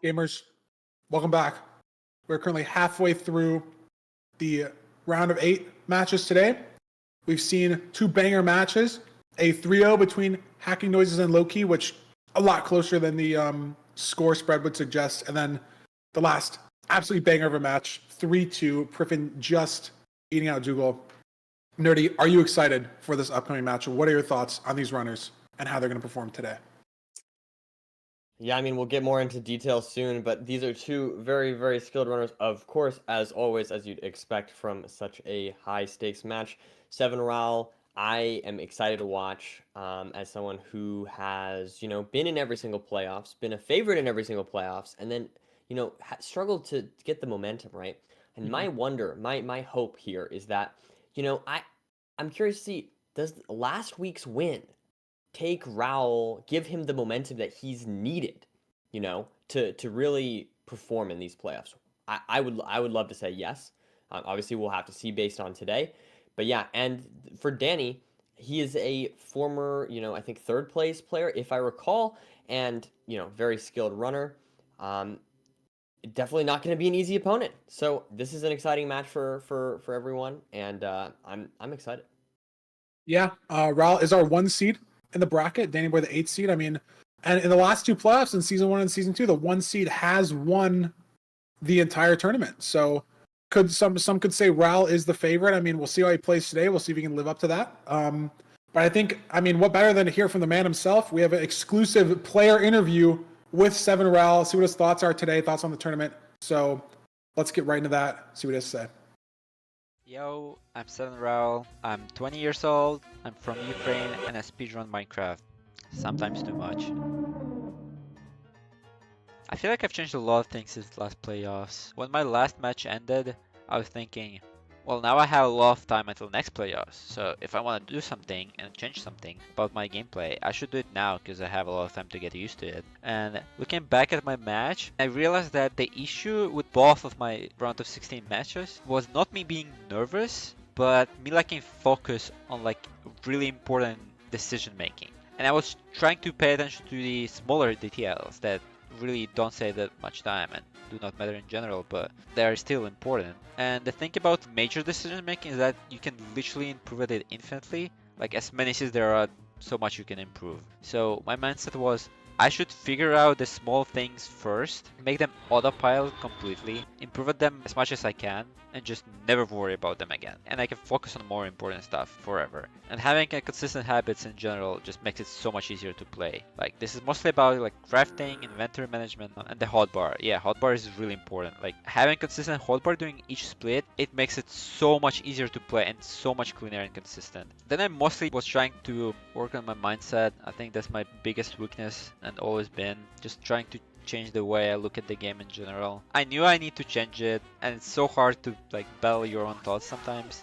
Gamers, welcome back. We're currently halfway through the round of 8 matches today. We've seen 2 banger matches, a 3-0 between Hacking Noises and Loki, which a lot closer than the score spread would suggest, and then the last absolutely banger of a match, 3-2, Priffin just eating out Dougal. Nerdy, are you excited for this upcoming match? What are your thoughts on these runners and how they're going to perform today? Yeah, I mean, we'll get more into details soon, but these are 2 very, very skilled runners, of course, as always, as you'd expect from such a high-stakes match. 7 Raul, I am excited to watch as someone who has, been in every single playoffs, been a favorite in every single playoffs, and then, struggled to get the momentum, right? And my wonder, my hope here is that, I'm curious to see, does last week's win take Raul, give him the momentum that he's needed, to really perform in these playoffs? I would love to say yes. Obviously, we'll have to see based on today. But yeah, and for Danny, he is a former, I think third place player, if I recall, and very skilled runner. Definitely not going to be an easy opponent. So this is an exciting match for everyone, and I'm excited. Yeah, Raul is our 1 seed in the bracket. Dandannyboy the 8th seed. I mean, and in the last 2 playoffs in season 1 and season 2, the 1 seed has won the entire tournament. So could some could say Raul is the favorite. I mean, we'll see how he plays today. We'll see if he can live up to that. But I think, what better than to hear from the man himself? We have an exclusive player interview with 7 Raul. See what his thoughts are today, thoughts on the tournament. So let's get right into that. See what he has to say. Yo, I'm 7 Raul, I'm 20 years old, I'm from Ukraine, and I speedrun Minecraft. Sometimes too much. I feel like I've changed a lot of things since the last playoffs. When my last match ended, I was thinking, well, now I have a lot of time until next playoffs, so if I want to do something and change something about my gameplay, I should do it now because I have a lot of time to get used to it. And looking back at my match, I realized that the issue with both of my round of 16 matches was not me being nervous, but me lacking focus on really important decision making. And I was trying to pay attention to the smaller details that really don't save that much time and do not matter in general, but they are still important. And the thing about major decision making is that you can literally improve at it infinitely. Like as many as there are, so much you can improve. So my mindset was, I should figure out the small things first, make them autopilot completely, improve at them as much as I can, and just never worry about them again. And I can focus on more important stuff forever. And having a consistent habits in general just makes it so much easier to play. Like this is mostly about crafting, inventory management, and the hotbar. Yeah, hotbar is really important. Like having consistent hotbar during each split, it makes it so much easier to play and so much cleaner and consistent. Then I mostly was trying to work on my mindset. I think that's my biggest weakness and always been, just trying to change the way I look at the game in general. I knew I need to change it, and it's so hard to battle your own thoughts sometimes.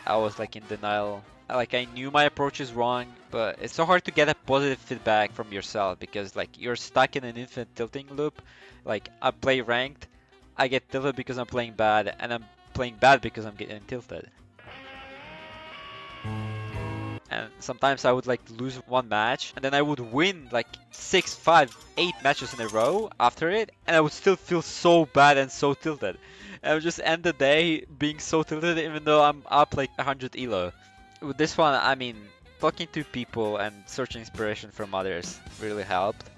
I was in denial. I knew my approach is wrong, but it's so hard to get a positive feedback from yourself because you're stuck in an infinite tilting loop. I play ranked, I get tilted because I'm playing bad, and I'm playing bad because I'm getting tilted. And sometimes I would lose one match, and then I would win 6, 5, 8 matches in a row after it, and I would still feel so bad and so tilted. And I would just end the day being so tilted even though I'm up 100 elo. With this one, talking to people and searching inspiration from others really helped.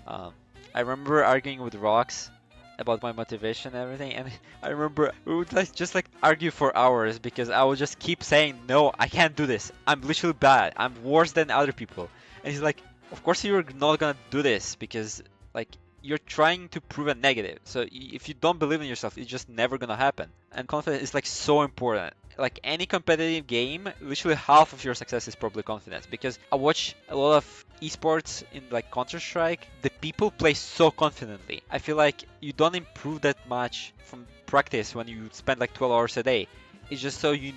I remember arguing with Rox about my motivation and everything, and I remember we would just argue for hours because I would just keep saying, no, I can't do this, I'm literally bad, I'm worse than other people. And he's like, of course you're not gonna do this because you're trying to prove a negative, so if you don't believe in yourself, it's just never gonna happen. And confidence is so important. Any competitive game, literally half of your success is probably confidence, because I watch a lot of esports in Counter-Strike. The people play so confidently. I feel you don't improve that much from practice when you spend 12 hours a day. It's just so you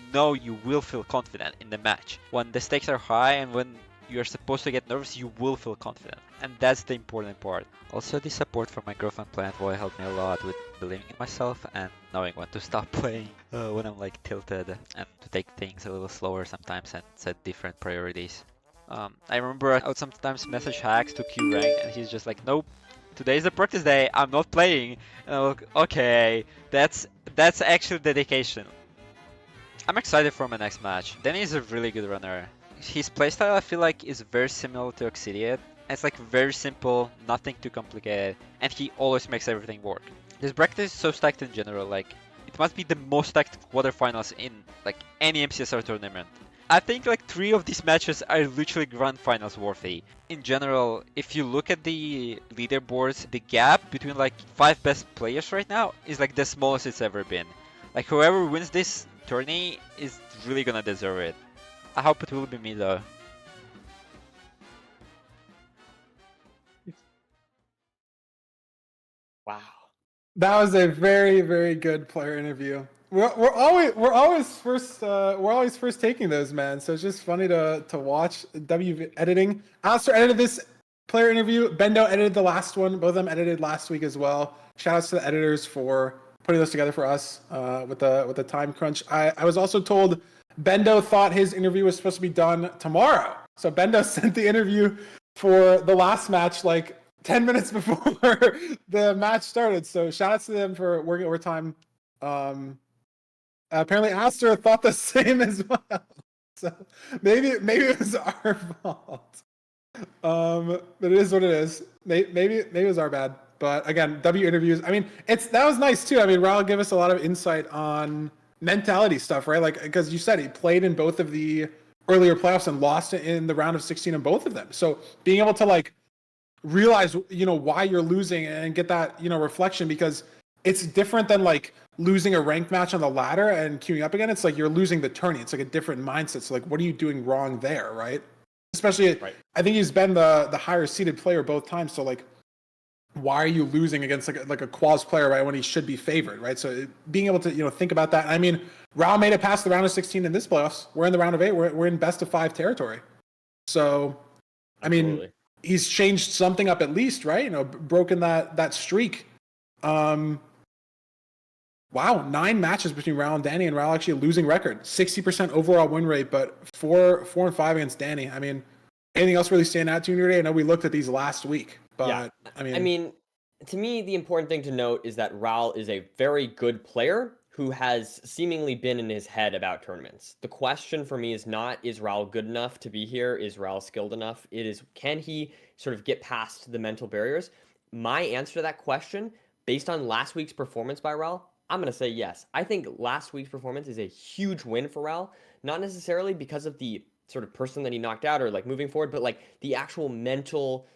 will feel confident in the match. When the stakes are high and when you're supposed to get nervous, you will feel confident. And that's the important part. Also, the support from my girlfriend Plant-Boy helped me a lot with believing in myself and knowing when to stop playing when I'm tilted, and to take things a little slower sometimes and set different priorities. I remember I would sometimes message Hacks to queue rank, and he's just nope, today's the practice day. I'm not playing. And I'm like, okay, that's actually dedication. I'm excited for my next match. Danny is a really good runner. His playstyle I feel like is very similar to Oxidiate. It's like very simple, nothing too complicated, and he always makes everything work. This bracket is so stacked in general, like it must be the most stacked quarterfinals in like any MCSR tournament. I think like 3 of these matches are literally grand finals worthy. In general, if you look at the leaderboards, the gap between like 5 best players right now is like the smallest it's ever been. Like whoever wins this tourney is really gonna deserve it. I hope it will be me though. Wow. That was a very, very good player interview. We're always first taking those, man. So it's just funny to watch W editing. Alistair edited this player interview. Bendo edited the last one. Both of them edited last week as well. Shout outs to the editors for putting this together for us with the time crunch. I was also told Bendo thought his interview was supposed to be done tomorrow. So Bendo sent the interview for the last match like 10 minutes before the match started. So shout outs to them for working overtime. Apparently Aster thought the same as well. So maybe it was our fault. But it is what it is. Maybe it was our bad. But again, W interviews. I mean, that was nice too. I mean, Raul gave us a lot of insight on mentality stuff, right? Like, because you said he played in both of the earlier playoffs and lost in the round of 16 in both of them. So being able to like realize, why you're losing and get that, reflection, because it's different than like losing a ranked match on the ladder and queuing up again. It's like you're losing the tourney. It's like a different mindset. So like, what are you doing wrong there, right? Especially, right. I think he's been the higher seeded player both times. So like, why are you losing against like a quals player, right, when he should be favored, right? So being able to think about that. I mean, Raul made it past the round of 16 in this playoffs. We're in the round of 8. We're in best of 5 territory. So, Absolutely. I mean, he's changed something up at least, right? Broken that streak. Wow, 9 matches between Raul and Danny, and Raul actually a losing record. 60% overall win rate, but 4 and 5 against Danny. I mean, anything else really stand out to you today? I know we looked at these last week, but yeah. I mean, to me, the important thing to note is that Raul is a very good player who has seemingly been in his head about tournaments. The question for me is not, is Raul good enough to be here? Is Raul skilled enough? It is, can he sort of get past the mental barriers? My answer to that question, based on last week's performance by Raul, I'm going to say yes. I think last week's performance is a huge win for Raul, not necessarily because of the sort of person that he knocked out or like moving forward, but like the actual mental,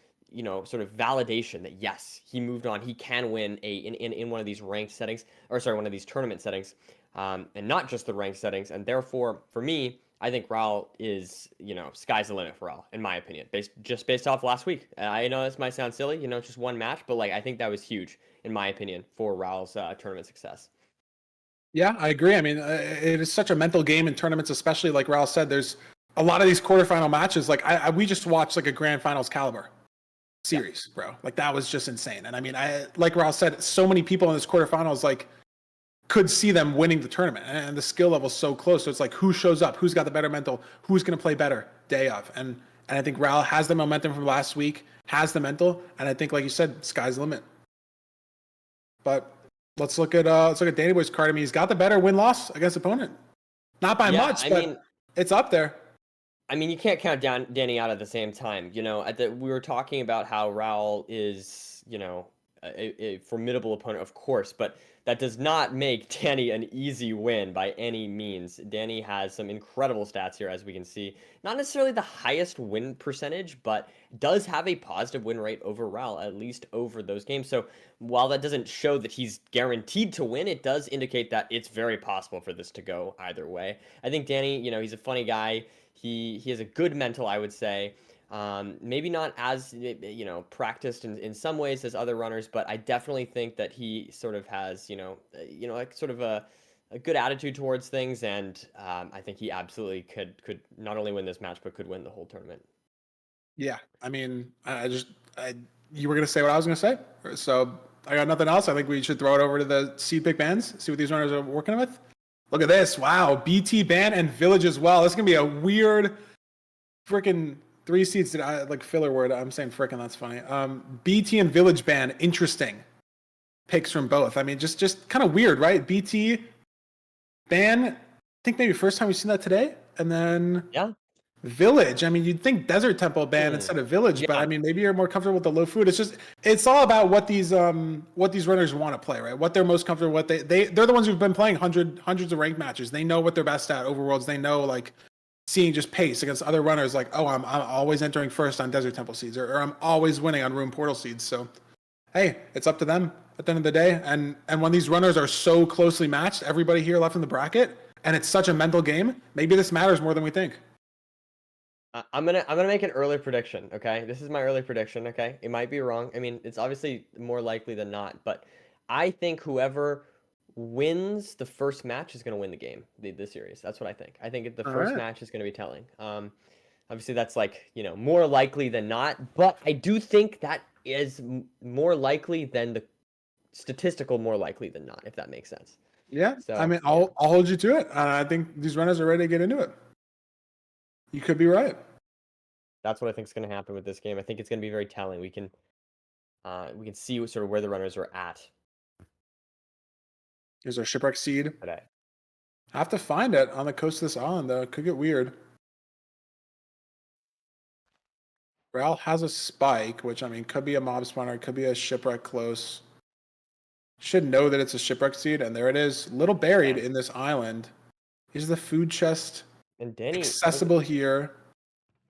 sort of validation that yes, he moved on. He can win in one of these ranked settings, or sorry, one of these tournament settings, and not just the ranked settings. And therefore, for me, I think Raul is, sky's the limit for Raul, in my opinion, based off last week. I know this might sound silly, just one match, but like I think that was huge, in my opinion, for Raul's tournament success. Yeah, I agree. I mean, it is such a mental game in tournaments, especially like Raul said. There's a lot of these quarterfinal matches. Like we just watched like a grand finals caliber series, bro. Like that was just insane. And I mean, like Raul said, so many people in this quarterfinals like could see them winning the tournament, and the skill level is so close. So it's like who shows up, who's got the better mental, who's going to play better day of. And I think Raul has the momentum from last week, has the mental, and I think, like you said, sky's the limit. But let's look at Dandannyboy's card. I mean, he's got the better win-loss against opponent, not by much, but it's up there. I mean, you can't count Danny out at the same time. We were talking about how Raul is, a formidable opponent, of course, but that does not make Danny an easy win by any means. Danny has some incredible stats here, as we can see. Not necessarily the highest win percentage, but does have a positive win rate over Raul, at least over those games. So while that doesn't show that he's guaranteed to win, it does indicate that it's very possible for this to go either way. I think Danny, he's a funny guy. He has a good mental, I would say. Maybe not as, practiced in some ways as other runners, but I definitely think that he sort of has, like sort of a good attitude towards things. And I think he absolutely could not only win this match, but could win the whole tournament. Yeah. I mean, you were going to say what I was going to say. So I got nothing else. I think we should throw it over to the seed pick bands, see what these runners are working with. Look at this. Wow. BT band and Village as well. This is going to be a weird freaking 3 seeds. Did I like filler word? I'm saying frickin'. That's funny. BT and Village Ban. Interesting picks from both. I mean, just kind of weird, right? BT ban. I think maybe first time we've seen that today, and then Yeah. Village. I mean, you'd think Desert Temple ban instead of Village, but Yeah. I mean, maybe you're more comfortable with the low food. It's all about what these runners want to play, right? What they're most comfortable with. They're the ones who've been playing hundreds of ranked matches. They know what they're best at overworlds. They know like seeing just pace against other runners. Like, oh, I'm always entering first on Desert Temple seeds, or I'm always winning on Room Portal seeds. So, hey, it's up to them at the end of the day. And when these runners are so closely matched, everybody here left in the bracket, and it's such a mental game. Maybe this matters more than we think. I'm gonna make an early prediction. Okay, this is my early prediction. Okay, it might be wrong. I mean, it's obviously more likely than not, but I think whoever wins the first match is gonna win the game, the series. That's what I think. I think the All first right. match is gonna be telling. Obviously that's like more likely than not, but I do think that is more likely than the statistical more likely than not, if that makes sense. Yeah, So I mean, yeah. I'll hold you to it. I think these runners are ready to get into it. You could be right. That's what I think is going to happen with this game. I think it's going to be very telling. We can see sort of where the runners are at Here's our shipwreck seed. today. I have to find it on the coast of this island, though. It could get weird. Ral has a spike, which, I mean, could be a mob spawner, could be a shipwreck close. Should know that it's a shipwreck seed, and there it is. Little buried in this island. Here's the food chest. And Danny Accessible here.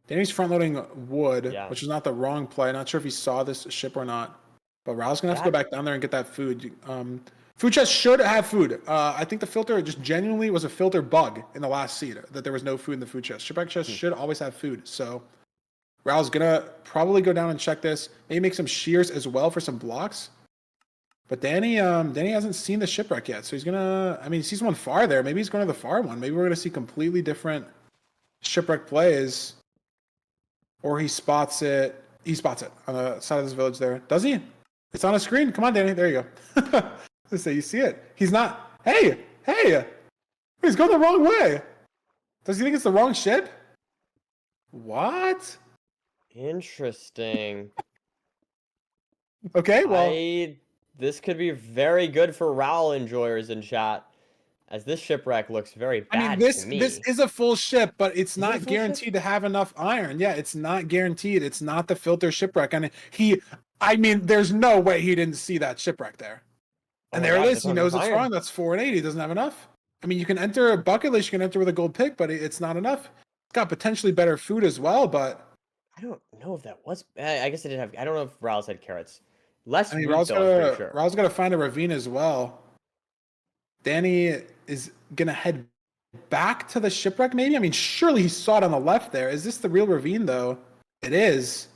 Danny's front-loading wood, Yeah. which is not the wrong play. Not sure if he saw this ship or not. But Ral's going to have to go back down there and get that food. Food chest should have food. I think the filter just genuinely was a filter bug in the last seed, that there was no food in the food chest. Shipwreck chest should always have food. So Ral's going to probably go down and check this. Maybe make some shears as well for some blocks. But Danny hasn't seen the shipwreck yet. So he's going to, I mean, he sees one far there. Maybe he's going to the far one. Maybe we're going to see completely different shipwreck plays. Or he spots it. He spots it on the side of this village there. Does he? It's on a screen. Come on, Danny. There you go. Let's say you see it. He's not. Hey! He's going the wrong way. Does he think it's the wrong ship? What? Interesting. Okay, well. This could be very good for Raoul enjoyers in chat, as this shipwreck looks very bad I mean, to me. this is a full ship, but it's not full guaranteed ship? to have enough iron. Yeah, it's not guaranteed. It's not the filter shipwreck. And I mean, there's no way he didn't see that shipwreck there. Oh And my there God, it is. that's He not knows enough it's iron. wrong. That's 480. He doesn't have enough. I mean, you can enter a bucket list. You can enter with a gold pick, but it's not enough. It's got potentially better food as well, but I don't know if that was. I guess it did have. I don't know if Raoul's had carrots. Less I mean, wheat, though, I'm pretty sure. Raul's gonna find a ravine as well. Danny is gonna head back to the shipwreck, maybe. I mean, surely he saw it on the left there. Is this the real ravine, though? It is.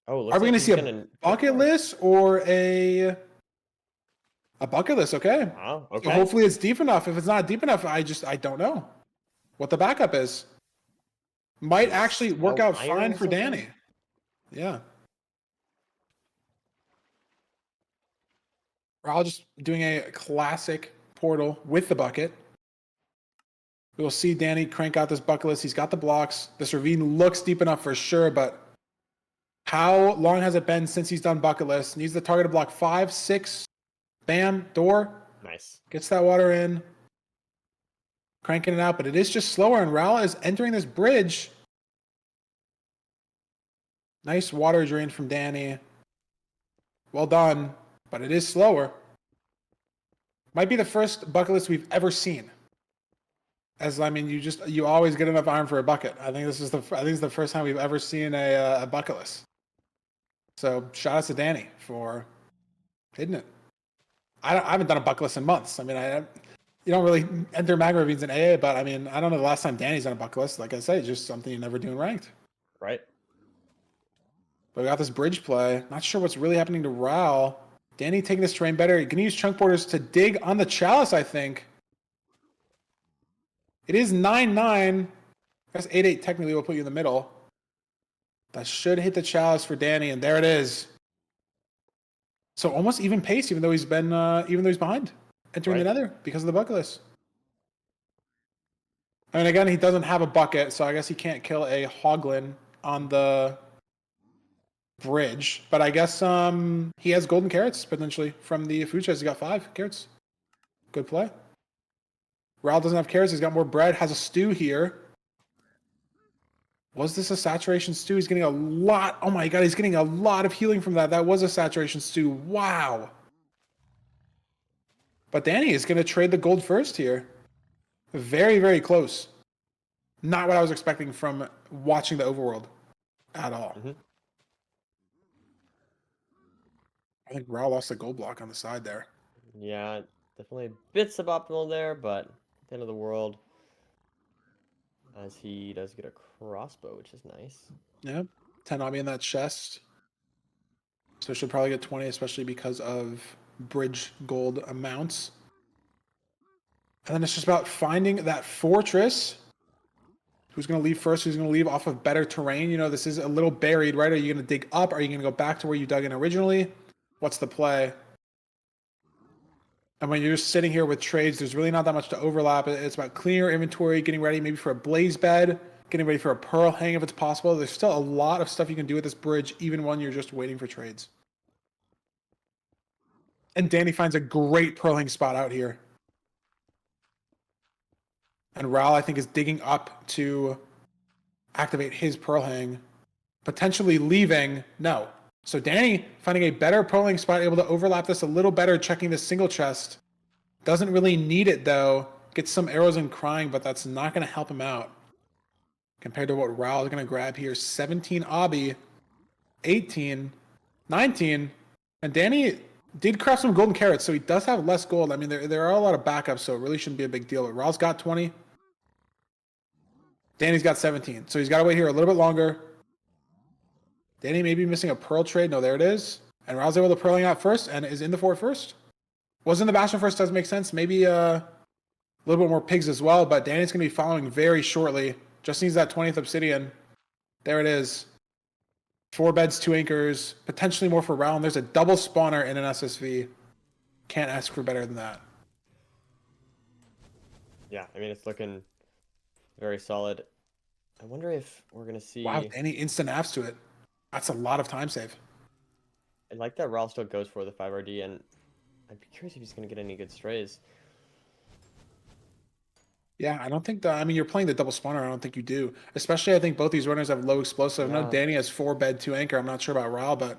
Oh, looks Are we like gonna he's see gonna a bucket list or a bucket list? Okay. Wow. So Okay. hopefully it's deep enough. If it's not deep enough, I don't know what the backup is. Might actually work out iron fine or for something? Danny. Yeah. Raul just doing a classic portal with the bucket. We'll see Danny crank out this bucket list. He's got the blocks. This ravine looks deep enough for sure, but how long has it been since he's done bucket list? Needs the target to block 5, 6. Bam, door. Nice. Gets that water in. Cranking it out, but it is just slower, and Raul is entering this bridge. Nice water drain from Danny. Well done, but it is slower. Might be the first bucket list we've ever seen. As I mean, you always get enough iron for a bucket. I think it's the first time we've ever seen a bucket list. So shout out to Danny for hitting it. I haven't done a bucket list in months. I mean, you don't really enter mag ravines in AA, but I mean, I don't know the last time Danny's done a bucket list. Like I say, it's just something you never do in ranked. Right. But we got this bridge play. Not sure what's really happening to Raul. Danny taking this terrain better. Gonna use chunk borders to dig on the chalice, I think. It is 9-9. I guess 8-8 technically will put you in the middle. That should hit the chalice for Danny, and there it is. So almost even pace, even though he's behind, entering the nether because of the bucket list. I mean, again, he doesn't have a bucket, so I guess he can't kill a hoglin on the bridge, but I guess he has golden carrots potentially from the food chest. He's got 5 carrots. Good play. Raul doesn't have carrots. He's got more bread. Has a stew here. Was this a saturation stew? He's getting a lot. Oh my god, he's getting a lot of healing from that. That was a saturation stew. Wow. But Danny is going to trade the gold first here. Very, very close. Not what I was expecting from watching the overworld at all. I think Raul lost the gold block on the side there. Yeah, definitely bits suboptimal there, but at the end of the world, as he does get a crossbow, which is nice. Yeah, 10 obby in that chest. So should probably get 20, especially because of bridge gold amounts. And then it's just about finding that fortress. Who's going to leave first? Who's going to leave off of better terrain? You know, this is a little buried, right? Are you going to dig up? Are you going to go back to where you dug in originally? What's the play? And when you're just sitting here with trades, there's really not that much to overlap. It's about cleaning your inventory, getting ready maybe for a blaze bed, getting ready for a pearl hang if it's possible. There's still a lot of stuff you can do with this bridge, even when you're just waiting for trades. And Danny finds a great pearl hang spot out here. And Raul, I think, is digging up to activate his pearl hang, potentially leaving. No. So Danny finding a better pearl hang spot, able to overlap this a little better, checking this single chest. Doesn't really need it, though. Gets some arrows and crying, but that's not going to help him out. Compared to what Raul is going to grab here. 17 obby, 18, 19. And Danny did craft some golden carrots, so he does have less gold. I mean, there are a lot of backups, so it really shouldn't be a big deal. But Raul's got 20. Danny's got 17. So he's got to wait here a little bit longer. Danny may be missing a pearl trade. No, there it is. And Raul's able to pearling out first and is in the fort first. Was in the bastion first, does make sense. Maybe a little bit more pigs as well, but Danny's going to be following very shortly. Just needs that 20th obsidian. There it is. 4 beds, 2 anchors, potentially more for Raul. And there's a double spawner in an SSV. Can't ask for better than that. Yeah, I mean, it's looking very solid. I wonder if we're going to see... Wow, Danny instant apps to it. That's a lot of time save. I like that Raul still goes for the 5RD, and I'd be curious if he's going to get any good strays. Yeah, I don't think that. I mean, you're playing the double spawner. I don't think you do. Especially, I think both these runners have low explosive. I know Danny has 4 bed, 2 anchor. I'm not sure about Raul, but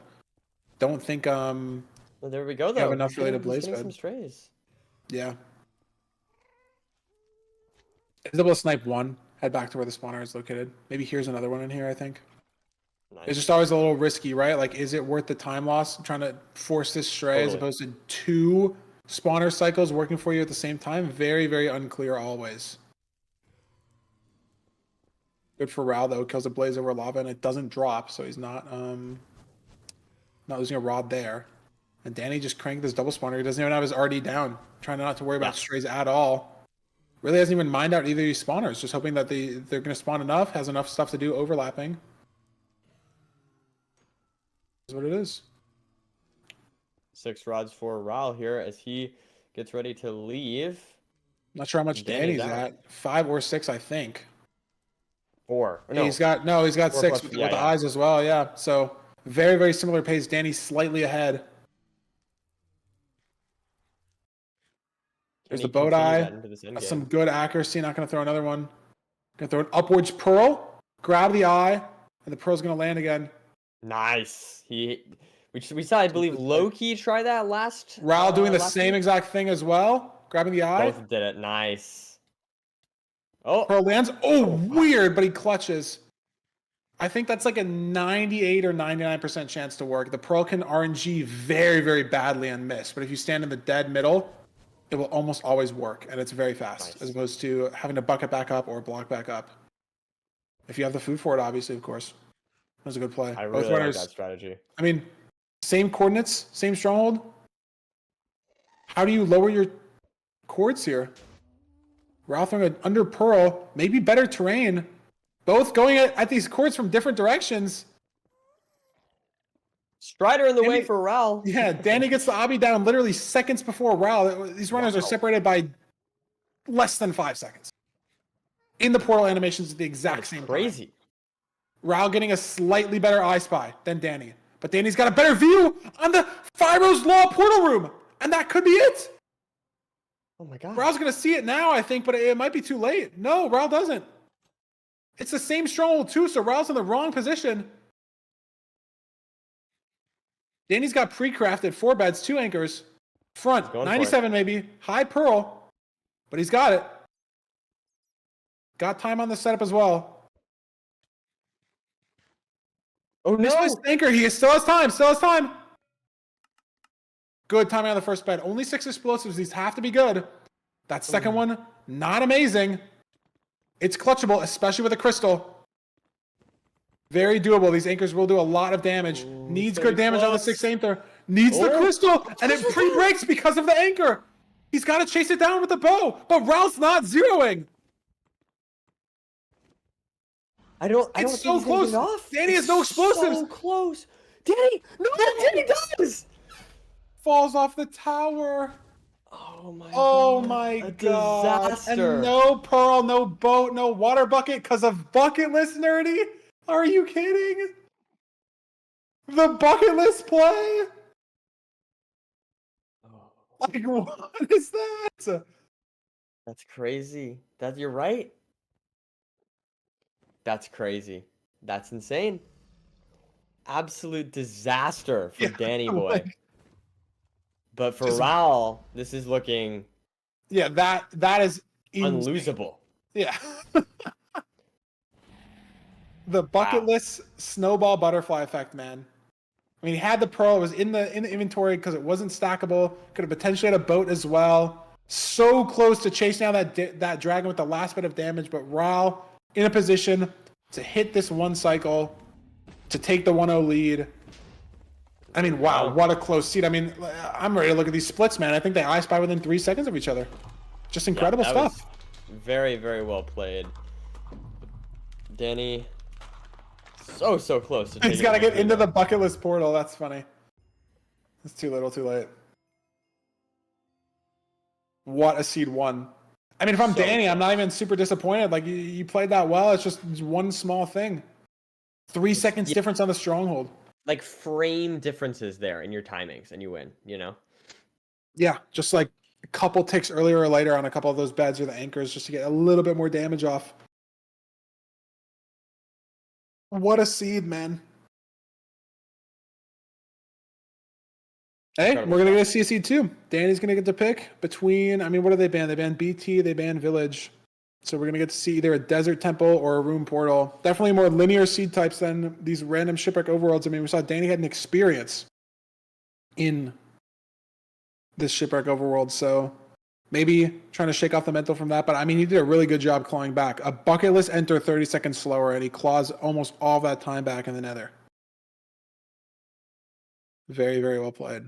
don't think Well, there we go, though. have enough related blaze getting bed. some strays. Yeah. He's able to snipe 1. Head back to where the spawner is located. Maybe here's another one in here, I think. Nice. It's just always a little risky, right? Like, is it worth the time loss trying to force this stray as opposed to 2 spawner cycles working for you at the same time? Very, very unclear always. Good for Raul, though. Kills a blaze over lava, and it doesn't drop, so he's not losing a rod there. And Danny just cranked this double spawner. He doesn't even have his RD down. Trying not to worry about strays at all. Really hasn't even mined out either of these spawners. Just hoping that they're going to spawn enough, has enough stuff to do overlapping. Is what it is. 6 rods for Raul here as he gets ready to leave. Not sure how much Danny's at. 5 or 6, I think. 4. No. He's got 6 with the eyes as well. Yeah. So very, very similar pace. Danny's slightly ahead. There's the boat eye. That's some good accuracy. Not going to throw another one. Going to throw an upwards pearl. Grab the eye, and the pearl's going to land again. Nice. We saw, I believe, Loki try that last. Raul doing the same exact thing as well. Grabbing the eye. Both did it. Nice. Oh. Pearl lands. Oh, weird, but he clutches. I think that's like a 98 or 99% chance to work. The pearl can RNG very, very badly and miss, but if you stand in the dead middle, it will almost always work, and it's very fast, as opposed to having to bucket back up or block back up. If you have the food for it, obviously, of course. That was a good play. I really like that strategy. I mean, same coordinates, same stronghold. How do you lower your cords here? Raul throwing an under pearl, maybe better terrain. Both going at these cords from different directions. Strider in the way for Raul. Yeah, Danny gets the obby down literally seconds before Raul. These runners are separated by less than 5 seconds. In the portal animations at the exact same time. Crazy. Raul getting a slightly better I Spy than Danny. But Danny's got a better view on the Fyro's Law portal room. And that could be it. Oh my god. Raul's going to see it now, I think, but it might be too late. No, Raul doesn't. It's the same stronghold too, so Raul's in the wrong position. Danny's got pre-crafted 4 beds, 2 anchors. Front, 97 maybe. High Pearl. But he's got it. Got time on the setup as well. Oh no! Missed anchor. He still has time. Still has time. Good timing on the first bed. Only 6 explosives. These have to be good. That second one, not amazing. It's clutchable, especially with a crystal. Very doable. These anchors will do a lot of damage. Needs good damage on the 6th anchor. Needs the crystal, and it pre-breaks because of the anchor. He's got to chase it down with the bow, but Raul's not zeroing. I don't It's think so close. off. Danny has no explosives. So close. Danny! No, Danny does! Falls off the tower. Oh my Oh god. Disaster. And no pearl, no boat, no water bucket because of bucket list nerdy? Are you kidding? The bucket list play? Like, what is that? That's crazy. You're right. That's crazy. That's insane. Absolute disaster for Danny Boy. Like, but for Raul, this is looking that is insane. unlosable. Yeah. The bucket list snowball butterfly effect, man. I mean, he had the pearl. It was in the inventory because it wasn't stackable. Could have potentially had a boat as well. So close to chasing down that dragon with the last bit of damage, but Raul in a position to hit this one cycle, to take the 1-0 lead. I mean, wow, what a close seed. I mean, I'm ready to look at these splits, man. I think they I Spy within 3 seconds of each other. Just incredible stuff. Very, very well played. Danny, so close to He's got to get into the bucket list portal. That's funny. It's too little, too late. What a seed 1. I mean, if I'm Danny, I'm not even super disappointed. Like, you played that well. It's just one small thing. 3 seconds difference on the stronghold. Like, frame differences there in your timings, and you win, you know? Yeah, just like a couple ticks earlier or later on a couple of those beds or the anchors just to get a little bit more damage off. What a seed, man. Hey, we're going to get a seed too. Danny's going to get to pick between, I mean, what do they ban? They ban BT, they ban Village. So we're going to get to see either a Desert Temple or a Room Portal. Definitely more linear seed types than these random Shipwreck Overworlds. I mean, we saw Danny had an experience in this Shipwreck Overworld, so maybe trying to shake off the mental from that. But I mean, he did a really good job clawing back. A bucket list enter 30 seconds slower, and he claws almost all that time back in the nether. Very, very well played.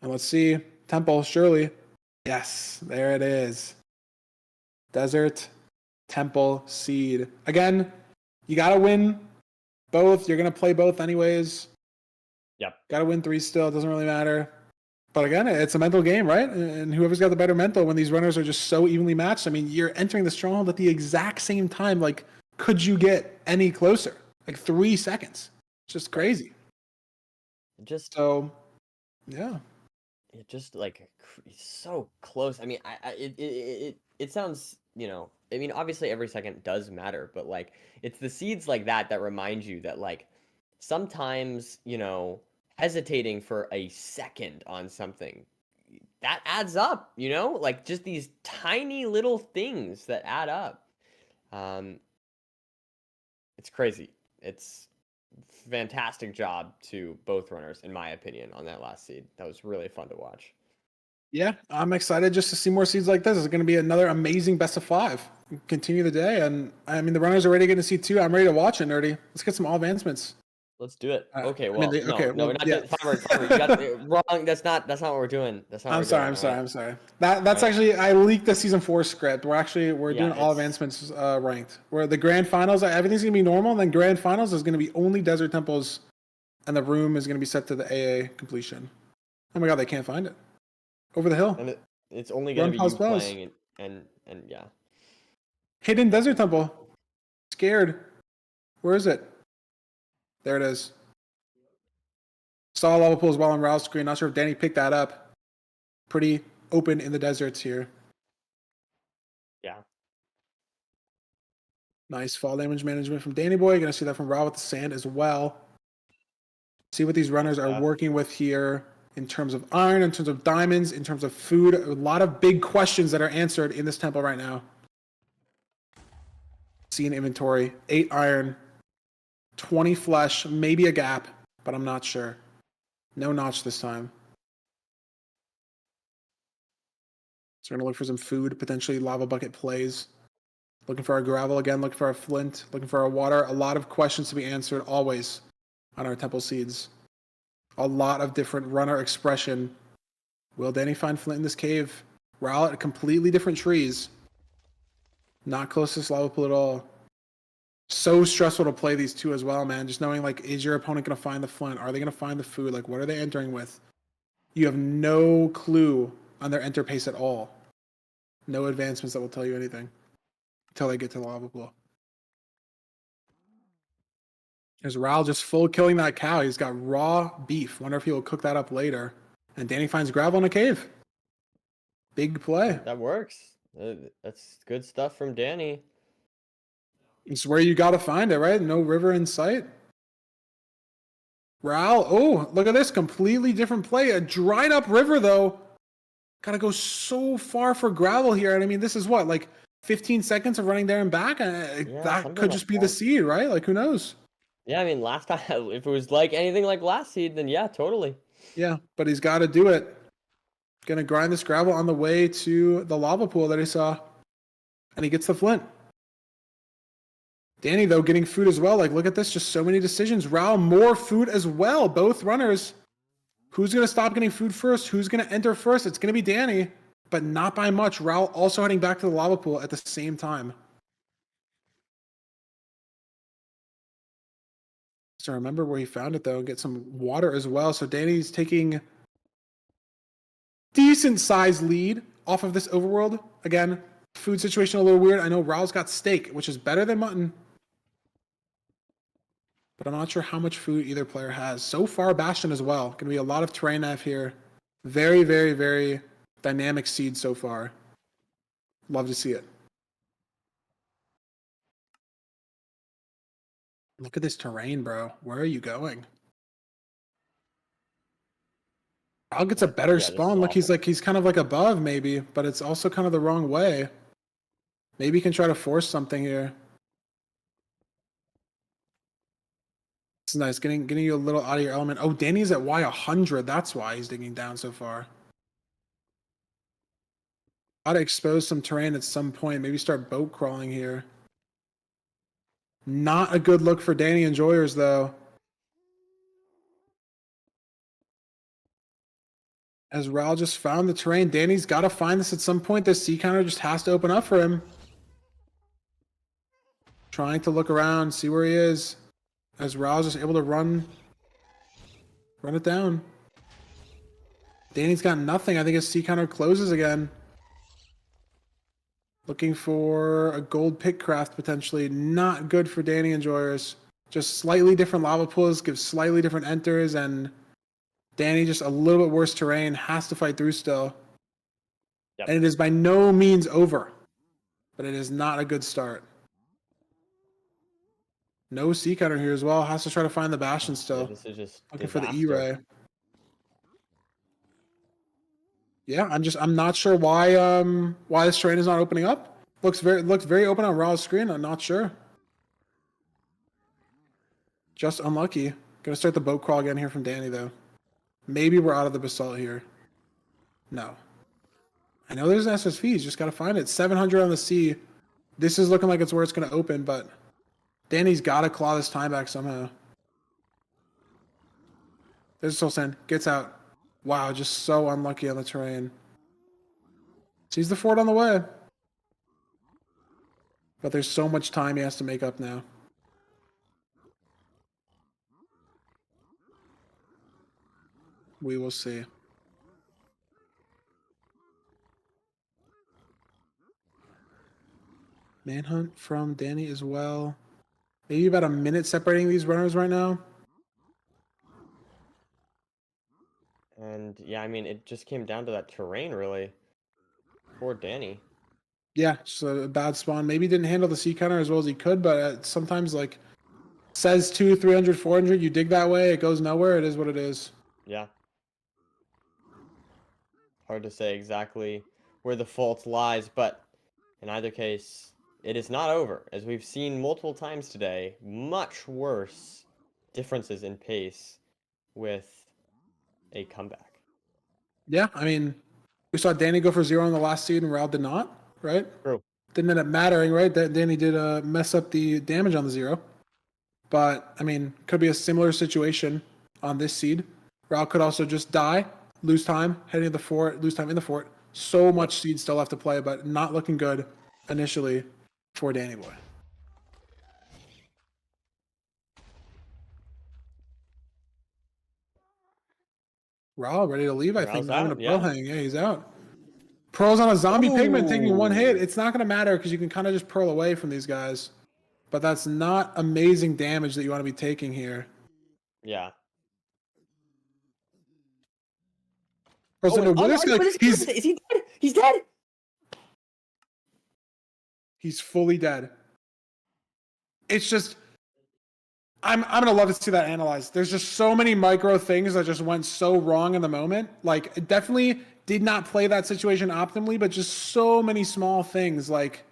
And let's see. Temple, surely. Yes, there it is. Desert, Temple, Seed. Again, you got to win both. You're going to play both anyways. Yep. Got to win 3 still. It doesn't really matter. But again, it's a mental game, right? And whoever's got the better mental when these runners are just so evenly matched. I mean, you're entering the stronghold at the exact same time. Like, could you get any closer? Like 3 seconds. It's just crazy. Yeah. It just like so close. I mean, it sounds, you know, I mean, obviously every second does matter, but like it's the seeds like that remind you that like sometimes, you know, hesitating for a second on something that adds up, you know, like just these tiny little things that add up. It's crazy. It's fantastic job to both runners, in my opinion, on that last seed. That was really fun to watch. Yeah, I'm excited just to see more seeds like this. It's going to be another amazing best of 5. Continue the day, and I mean the runners are ready to get to seed 2. I'm ready to watch it, nerdy. Let's get some all advancements. Let's do it. Okay, well, we're not. Farmer, you got it wrong. That's not what we're doing. That's not. I'm sorry. That's actually I leaked the season 4 script. We're doing all advancements ranked. Where the grand finals, everything's gonna be normal, and then grand finals is gonna be only Desert Temples, and the room is gonna be set to the AA completion. Oh my god, they can't find it. Over the hill. And it's only gonna be you playing and yeah. Hidden Desert Temple. Scared. Where is it? There it is. Saw lava pool as well on Raul's screen. Not sure if Danny picked that up. Pretty open in the deserts here. Yeah. Nice fall damage management from Dannyboy. Gonna see that from Raul with the sand as well. See what these runners are working with here in terms of iron, in terms of diamonds, in terms of food. A lot of big questions that are answered in this temple right now. See an inventory. 8 iron, 20 flesh, maybe a gap, but I'm not sure. No notch this time. So we're gonna look for some food, potentially lava bucket plays. Looking for our gravel again, looking for our flint, looking for our water. A lot of questions to be answered always on our temple seeds. A lot of different runner expression. Will Danny find flint in this cave? We're out at completely different trees. Not close to this lava pool at all. So stressful to play these two as well, man. Just knowing, like, is your opponent going to find the flint? Are they going to find the food? Like, what are they entering with? You have no clue on their enter pace at all. No advancements that will tell you anything until they get to the lava pool. There's Raul just full killing that cow. He's got raw beef. Wonder if he will cook that up later. And Danny finds gravel in a cave. Big play. That works. That's good stuff from Danny. It's where you got to find it, right? No river in sight. Raul, oh, look at this. Completely different play. A dried up river, though. Got to go so far for gravel here. And I mean, this is what, like 15 seconds of running there and back? That could just be the seed, right? Like, who knows? Yeah, I mean, last time, if it was like anything like last seed, then yeah, totally. Yeah, but he's got to do it. Gonna grind this gravel on the way to the lava pool that he saw. And he gets the flint. Danny, though, getting food as well. Like, look at this. Just so many decisions. Raul, more food as well. Both runners. Who's going to stop getting food first? Who's going to enter first? It's going to be Danny, but not by much. Raul also heading back to the lava pool at the same time. So remember where he found it, though, and get some water as well. So Danny's taking decent size lead off of this overworld. Again, food situation a little weird. I know Raul's got steak, which is better than mutton. But I'm not sure how much food either player has. So far, Bastion as well. Going to be a lot of terrain nav here. Very, very, very dynamic seed so far. Love to see it. Look at this terrain, bro. Where are you going? Al gets a better spawn. Look, he's kind of like above maybe, but it's also kind of the wrong way. Maybe he can try to force something here. It's nice, getting you a little out of your element. Oh, Danny's at Y100. That's why he's digging down so far. Gotta expose some terrain at some point. Maybe start boat crawling here. Not a good look for Danny enjoyers, though. As Raul just found the terrain, Danny's got to find this at some point. This sea counter just has to open up for him. Trying to look around, see where he is. As Raul's just able to run it down. Danny's got nothing. I think his sea counter closes again. Looking for a gold pick craft potentially. Not good for Danny enjoyers. Just slightly different lava pools, give slightly different enters, and Danny just a little bit worse terrain. Has to fight through still. Yep. And it is by no means over. But it is not a good start. No sea cutter here as well. Has to try to find the Bastion still. Yeah, this is just looking disaster. for the E-ray. Yeah, I'm not sure why this terrain is not opening up. Looks very open on Raul's screen. I'm not sure. Just unlucky. Gonna start the boat crawl again here from Danny though. Maybe we're out of the basalt here. No. I know there's an SSV. He's just gotta find it. 700 on the sea. This is looking like it's where it's gonna open, but Danny's gotta claw this time back somehow. There's a soul sand. Gets out. Wow, just so unlucky on the terrain. Sees the fort on the way. But there's so much time he has to make up now. We will see. Manhunt from Danny as well. Maybe about a minute separating these runners right now. And yeah, I mean, it just came down to that terrain, really. Poor Danny. Yeah, so a bad spawn. Maybe didn't handle the sea counter as well as he could, but sometimes like says 200, 300, 400, you dig that way, it goes nowhere. It is what it is. Yeah. Hard to say exactly where the fault lies, but in either case, it is not over. As we've seen multiple times today, much worse differences in pace with a comeback. Yeah, I mean, we saw Danny go for 0 in the last seed and Raul did not, right? True. Didn't end up mattering, right? That Danny did mess up the damage on the 0. But, I mean, could be a similar situation on this seed. Raul could also just die, lose time, heading to the fort, lose time in the fort. So much seed still left to play, but not looking good initially for Dannyboy. Raul ready to leave, I think. Raul's Not even a out, pearl yeah. hang. Yeah, he's out. Pearl's on a zombie pigment taking one hit. Ooh. It's not going to matter because you can kind of just pearl away from these guys. But that's not amazing damage that you want to be taking here. Yeah. Pearl's into What is he dead? He's dead. He's fully dead. It's just I'm gonna love to see that analyzed. There's just so many micro things that just went so wrong in the moment. Like it definitely did not play that situation optimally, but just so many small things like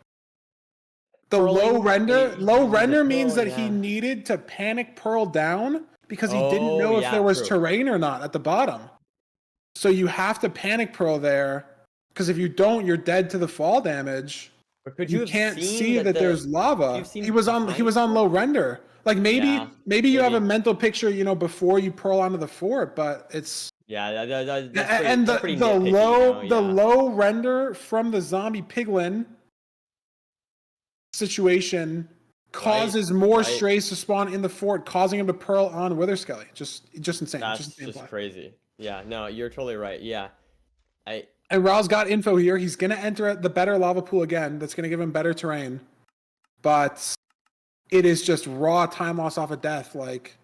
the Pearling, low render. he Low needed to render means pearl, that he yeah. needed to panic pearl down because he didn't Oh, know if yeah, there was true. terrain or not at the bottom. So you have to panic pearl there because if you don't, you're dead to the fall damage. But could You you have can't seen see that there's could lava. you've seen He was on behind low render. Like maybe Yeah, you have a maybe. mental picture, you know, before you pearl onto the fort, but it's Yeah, that's and pretty nitpicky, you know, the yeah. low render from the zombie piglin situation causes more right. strays to spawn in the fort, causing him to pearl on Witherskelly. Just insane. That's Just insane just play. crazy. Yeah, no, you're totally right. Yeah. I And Raul's got info here. He's gonna enter the better lava pool again. That's gonna give him better terrain. But it is just raw time loss off of death. Like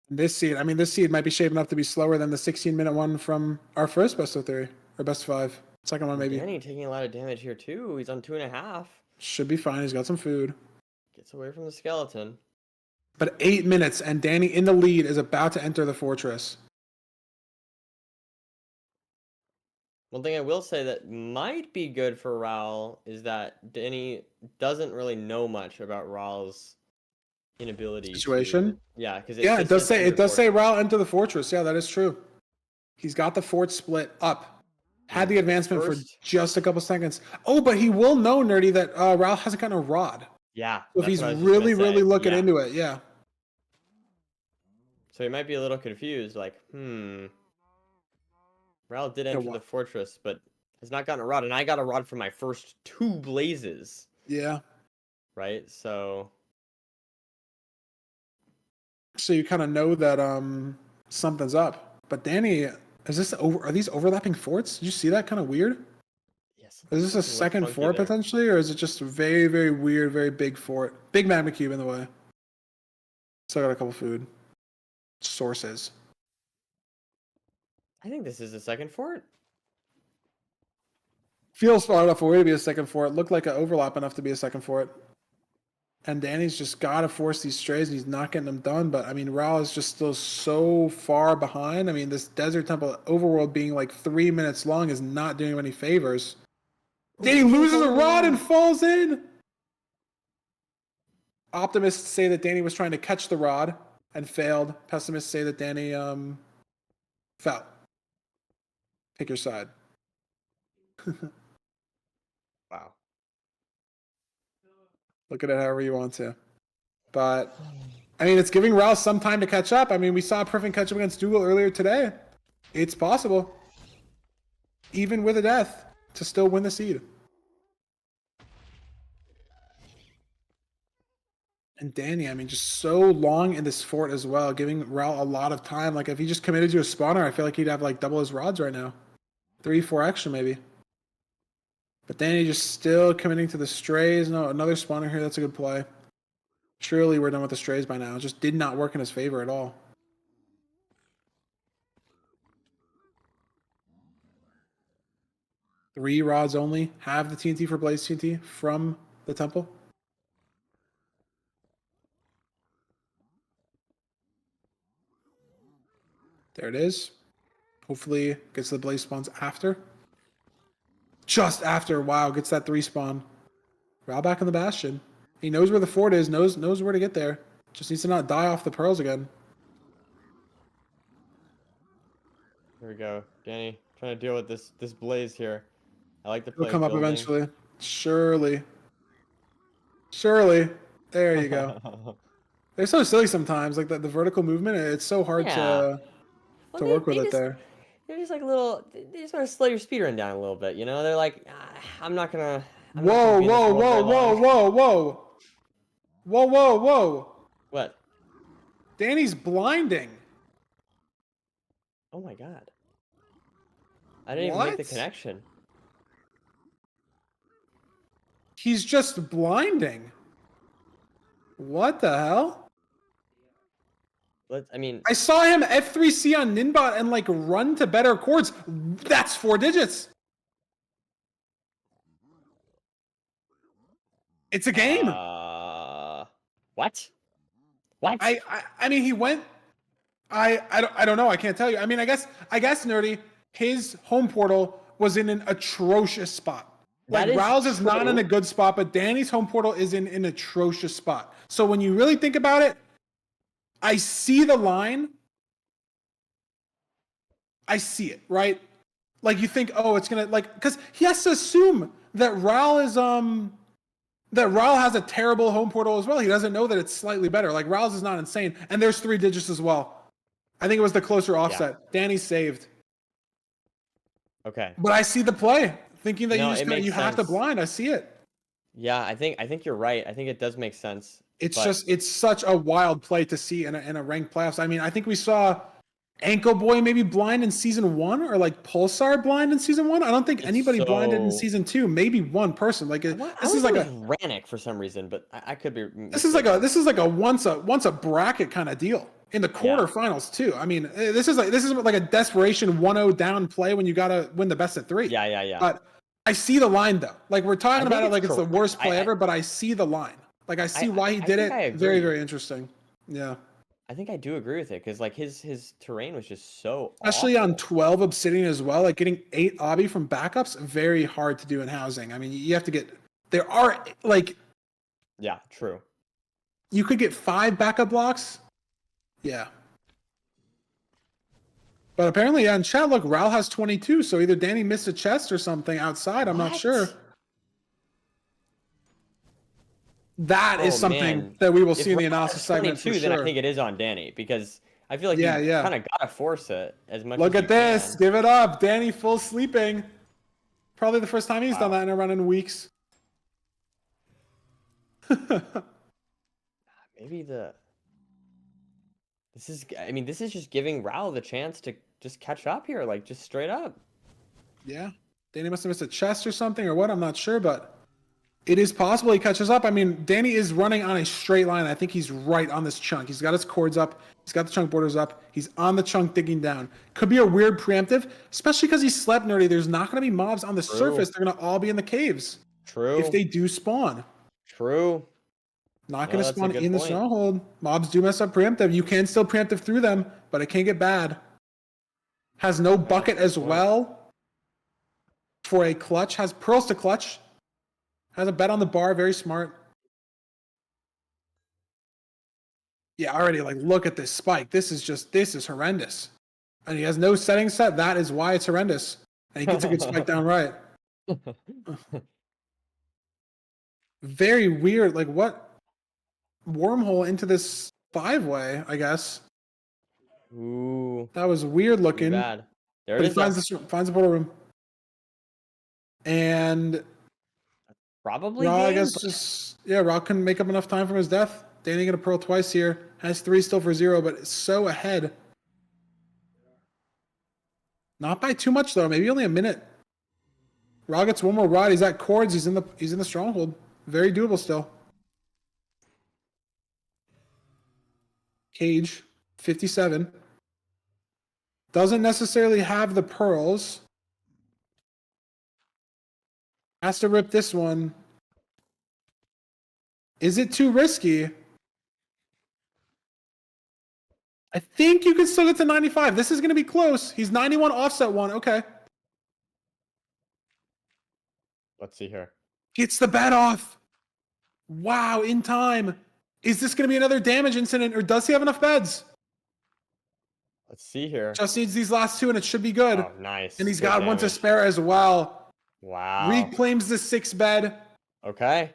this seed, I mean, this seed might be shaping up to be slower than the 16-minute one from our first best of 3 or best of 5. Second one maybe Danny taking a lot of damage here too. He's on 2.5. should be fine. He's got some food. Gets away from the skeleton. But 8 minutes and Danny in the lead is about to enter the fortress. One thing I will say that might be good for Raul is that Danny doesn't really know much about Raul's inability Situation. to yeah, because Yeah, it does say Raul enter the fortress. Yeah, that is true. He's got the fort split up. Had the advancement for just a couple seconds. Oh, but he will know, Nerdy, that Raul hasn't gotten a rod. Yeah, So if he's what I was just gonna really, really say. looking Yeah. into it, yeah. So he might be a little confused, like, Raul did Yeah, enter the fortress, but has not gotten a rod, and I got a rod for my first 2 blazes. Yeah. Right? So you kind of know that something's up. But Danny, are these overlapping forts? Did you see that? Kind of weird. yes. Is this a second fort there. potentially, or is it just a very, very weird, very big fort? Big magma cube in the way. Still got a couple food sources. I think this is a second fort. Feels far enough away to be a second fort. Looked like an overlap enough to be a second fort. And Danny's just got to force these strays, and he's not getting them done. But, I mean, Raul is just still so far behind. I mean, this Desert Temple overworld being like 3 minutes long is not doing him any favors. Danny loses a rod and falls in! Optimists say that Danny was trying to catch the rod and failed. Pessimists say that Danny fell. Pick your side. Wow. Look at it however you want to. But, I mean, it's giving Raul some time to catch up. I mean, we saw a perfect catch up against Dougal earlier today. It's possible, even with a death, to still win the seed. And Danny, I mean, just so long in this fort as well, giving Raul a lot of time. Like, if he just committed to a spawner, I feel like he'd have, like, double his rods right now. 3, 4 extra, maybe. But Danny just still committing to the strays. No, another spawner here. That's a good play. Surely we're done with the strays by now. It just did not work in his favor at all. Three rods only. Have the TNT for Blaze TNT from the temple. There it is. Hopefully gets the Blaze spawns after. Just after. Wow, gets that 3 spawn. Ral back in the Bastion. He knows where the fort is, knows where to get there. Just needs to not die off the pearls again. Here we go. Danny, trying to deal with this Blaze here. I like the He'll play come of up building. eventually. Surely. Surely. There you go. They're so silly sometimes. Like the vertical movement, it's so hard Yeah. to work with it there. They're just like they just want to slow your speedrun down a little bit, you know? They're like, I'm not gonna Whoa, be in this whoa, world whoa, very whoa, long." whoa, whoa. Whoa, whoa, whoa. What? Danny's blinding. Oh my god. I didn't even make the What? connection. He's just blinding. What the hell? I mean, I saw him F3C on Ninbot and like run to better chords. That's 4 digits. It's a game. What? What? I mean he went. I don't know. I can't tell you. I mean I guess Nerdy. His home portal was in an atrocious spot. Like That is Rouse is not in true. a good spot, but Danny's home portal is in an atrocious spot. So when you really think about it, I see the line. I see it, right? Like you think, oh, it's gonna like because he has to assume that Ral is that Ral has a terrible home portal as well. He doesn't know that it's slightly better. Like Ral's is not insane, and there's 3 digits as well. I think it was the closer offset. Yeah. Danny saved. Okay. But I see the play, thinking that you have to sense. blind. I see it. Yeah, I think you're right. I think it does make sense. It's such a wild play to see in a ranked playoffs. I mean, I think we saw Ankle Boy maybe blind in season 1 or like Pulsar blind in season 1. I don't think anybody blinded in season 2. Maybe one person. Like this is like a Rannick for some reason, but I could be mistaken. This is like a once a bracket kind of deal in the quarterfinals too. I mean, this is like a desperation 1-0 down play when you gotta win the best of 3. Yeah. But I see the line though. Like we're talking about it like it's the worst play ever, but I see the line. Like I see why he did it. Very, very interesting. Yeah. I think I do agree with it because like his terrain was just so especially awful. On 12 Obsidian as well. Like getting 8 obby from backups, very hard to do in housing. I mean, you have to get there are like yeah, true. You could get 5 backup blocks. Yeah. But apparently, in chat, look, Ral has 22, so either Danny missed a chest or something outside. I'm not sure. That is something that we will see in the analysis segment for sure. Then I think it is on Danny because I feel like you kind of gotta force it as much. Look at this, give it up, Danny full sleeping. Probably the first time he's done that in a run in weeks. Maybe this is just giving Ral the chance to just catch up here, like just straight up. Yeah, Danny must have missed a chest or something or what. I'm not sure, but. It is possible he catches up. I mean, Danny is running on a straight line. I think he's right on this chunk. He's got his cords up. He's got the chunk borders up. He's on the chunk digging down. Could be a weird preemptive, especially because he slept Nerdy. There's not going to be mobs on the surface. They're going to all be in the caves. True. If they do spawn. True. Not going to spawn in the stronghold. Mobs do mess up preemptive. You can still preemptive through them, but it can get bad. Has no bucket as well for a clutch. Has pearls to clutch. Has a bet on the bar, very smart. Yeah, already like look at this spike. This is horrendous. And he has no setting set. That is why it's horrendous. And he gets a good spike down right. Very weird. Like what wormhole into this 5-way, I guess. Ooh. That was weird looking. Bad. There it is. Finds the portal room. And probably Raw, I guess Raw couldn't make up enough time from his death. Danny gonna pearl twice here. Has 3 still for 0, but so ahead. Not by too much though, maybe only a minute. Raul gets one more ride. He's at chords. He's in the stronghold. Very doable still. Cage, 57. Doesn't necessarily have the pearls. Has to rip this one. Is it too risky? I think you can still get to 95. This is going to be close. He's 91 offset one. Okay. Let's see here. Gets the bet off. Wow, in time. Is this going to be another damage incident, or does he have enough beds? Let's see here. Just needs these last two, and it should be good. Oh, nice. And he's Good got one to damage. spare as well. Wow. Reclaims the 6 bed. Okay.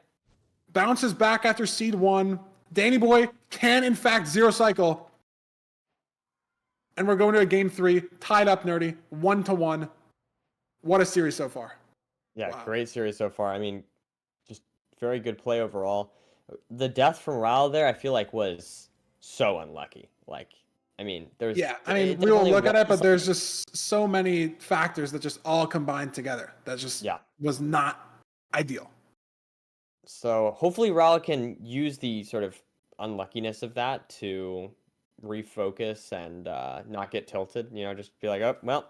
Bounces back after seed 1. Dannyboy can, in fact, 0 cycle. And we're going to a game 3. Tied up, Nerdy. 1-1. What a series so far. Yeah, Wow. great series so far. I mean, just very good play overall. The death from Raul there, I feel like, was so unlucky. Like, I mean, there's... Yeah, I mean, it we will definitely look at it, but was- there's just so many factors that just all combined together. That just Yeah. was not ideal. So hopefully Raul can use the sort of unluckiness of that to refocus and not get tilted. You know, just be like, oh, well,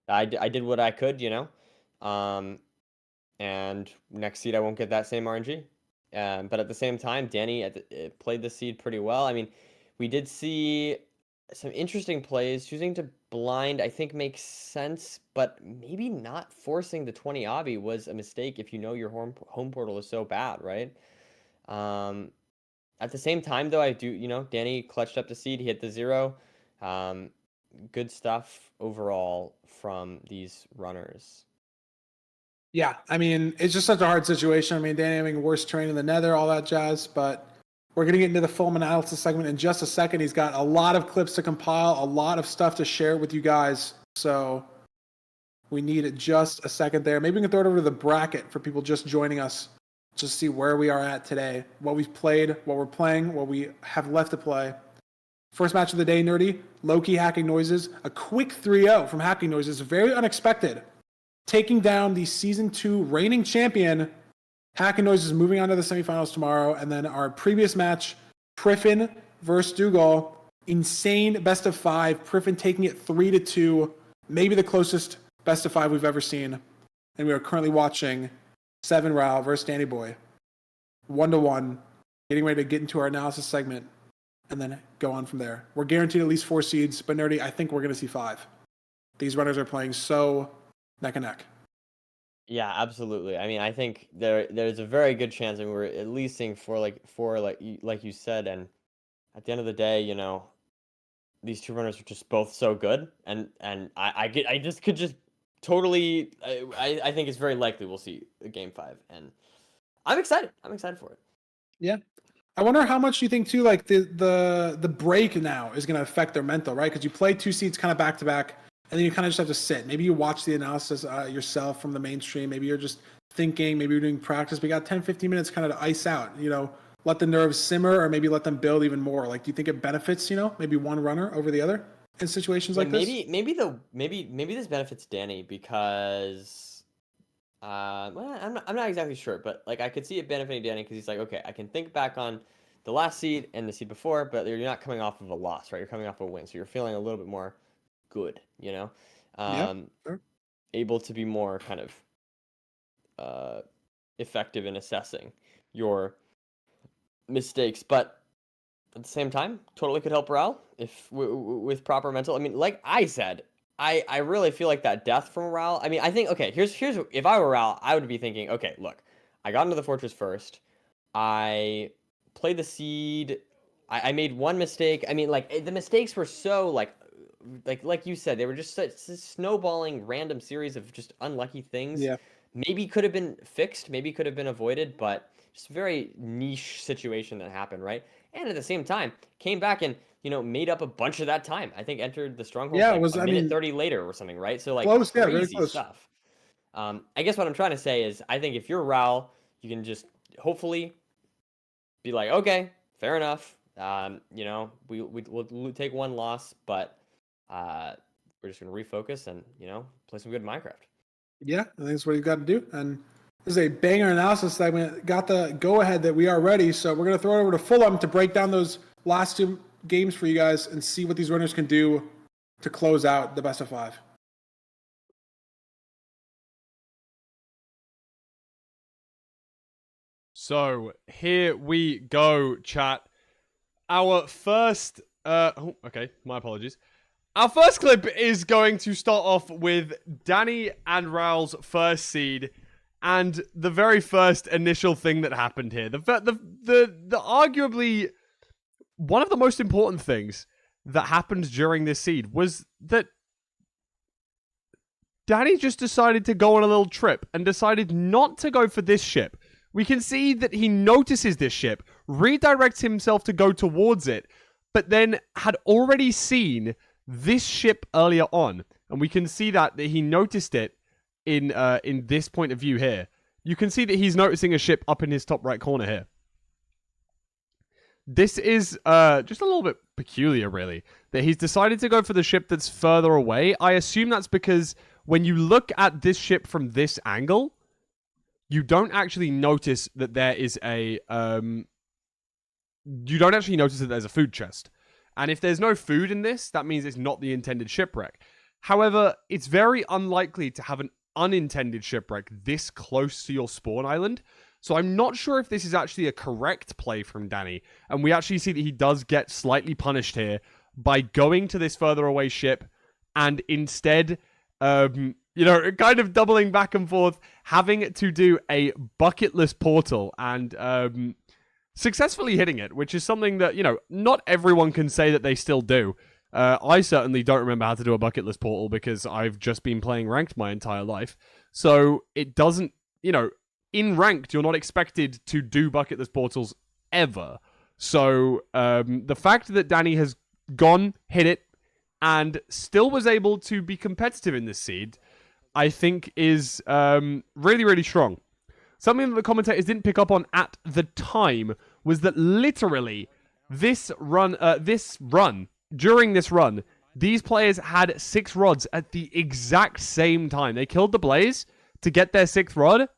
I did what I could, you know. And next seed I won't get that same RNG. But at the same time, Danny played the seed pretty well. I mean, we did see some interesting plays. Choosing to blind, I think, makes sense, but maybe not forcing the 20 obby was a mistake if you know your home portal is so bad, right? At the same time, though, I do, you know, Danny clutched up the seed. He hit the 0. Good stuff overall from these runners. Yeah, I mean, it's just such a hard situation. I mean, Danny having worse terrain in the nether, all that jazz, but we're going to get into the full analysis segment in just a second. He's got a lot of clips to compile, a lot of stuff to share with you guys. So we need just a second there. Maybe we can throw it over to the bracket for people just joining us, just see where we are at today, what we've played, what we're playing, what we have left to play. First match of the day, Nerdy, low-key Hacking Noises, a quick 3-0 from Hacking Noises, very unexpected. Taking down the Season 2 reigning champion. Hacking Noises moving on to the semifinals tomorrow. And then our previous match, Priffin versus Dougal. Insane best of 5. Priffin taking it 3-2. Maybe the closest best of 5 we've ever seen. And we are currently watching 7 Raul versus Dannyboy. 1-1. Getting ready to get into our analysis segment. And then go on from there. We're guaranteed at least 4 seeds. But Nerdy, I think we're going to see 5. These runners are playing so neck and neck. Yeah, absolutely. I mean, I think there's a very good chance, and we're at least seeing four like you said, and at the end of the day, you know, these two runners are just both so good, and I just could just totally I think it's very likely we'll see a game 5, and I'm excited. I'm excited for it. Yeah. I wonder how much you think too, like the break now is going to affect their mental, right? Because you play 2 seats kind of back to back, and then you kind of just have to sit. Maybe you watch the analysis yourself from the mainstream. Maybe you're just thinking. Maybe you're doing practice. We got 10, 15 minutes kind of to ice out. You know, let the nerves simmer, or maybe let them build even more. Like, do you think it benefits? You know, maybe one runner over the other in situations like this? Maybe this benefits Danny because well, I'm not exactly sure, but like I could see it benefiting Danny because he's like, okay, I can think back on the last seed and the seed before, but you're not coming off of a loss, right? You're coming off a win, so you're feeling a little bit more good, you know. Yeah, sure. Able to be more kind of effective in assessing your mistakes, but at the same time, totally could help Raul if with proper mental. I mean, like I said, I really feel like that death from Raul. I mean, I think okay. Here's if I were Raul, I would be thinking, okay, look, I got into the fortress first. I played the seed. I made one mistake. I mean, like the mistakes were so like you said, they were just such snowballing random series of just unlucky things. Yeah. Maybe could have been fixed, maybe could have been avoided, but just very niche situation that happened, right? And at the same time, came back and made up a bunch of that time. I think entered the stronghold Yeah, like it was. a I minute mean, 30 later or something, right? So like close. Yeah, very crazy close. stuff. I guess what I'm trying to say is I think if you're Raul, you can just hopefully be like, okay, fair enough. We'll take one loss, but we're just gonna refocus and play some good Minecraft. Yeah, I think that's what you got to do. And this is a banger analysis segment. Got the go-ahead that we are ready. So we're going to throw it over to Fulham to break down those last two games for you guys and see what these runners can do to close out the best of 5. So here we go, chat. Our first, okay, my apologies. Our first clip is going to start off with Danny and Raul's first seed, and the very first initial thing that happened here. The arguably one of the most important things that happened during this seed was that Danny just decided to go on a little trip and decided not to go for this ship. We can see that he notices this ship, redirects himself to go towards it, but then had already seen this ship earlier on. And we can see that he noticed it in this point of view here. You can see that he's noticing a ship up in his top right corner here. This is just a little bit peculiar, really, that he's decided to go for the ship that's further away. I assume that's because when you look at this ship from this angle, you don't actually notice that there is a you don't actually notice that there's a food chest. And if there's no food in this, that means it's not the intended shipwreck. However, it's very unlikely to have an unintended shipwreck this close to your spawn island. So I'm not sure if this is actually a correct play from Danny. And we actually see that he does get slightly punished here by going to this further away ship and instead, kind of doubling back and forth, having to do a bucketless portal and successfully hitting it, which is something that, not everyone can say that they still do. I certainly don't remember how to do a bucketless portal because I've just been playing ranked my entire life. So it doesn't, in ranked, you're not expected to do bucketless portals ever. So the fact that Danny has gone, hit it, and still was able to be competitive in this seed, I think is really, really strong. Something that the commentators didn't pick up on at the time was that literally during this run, these players had 6 rods at the exact same time. They killed the Blaze to get their 6th rod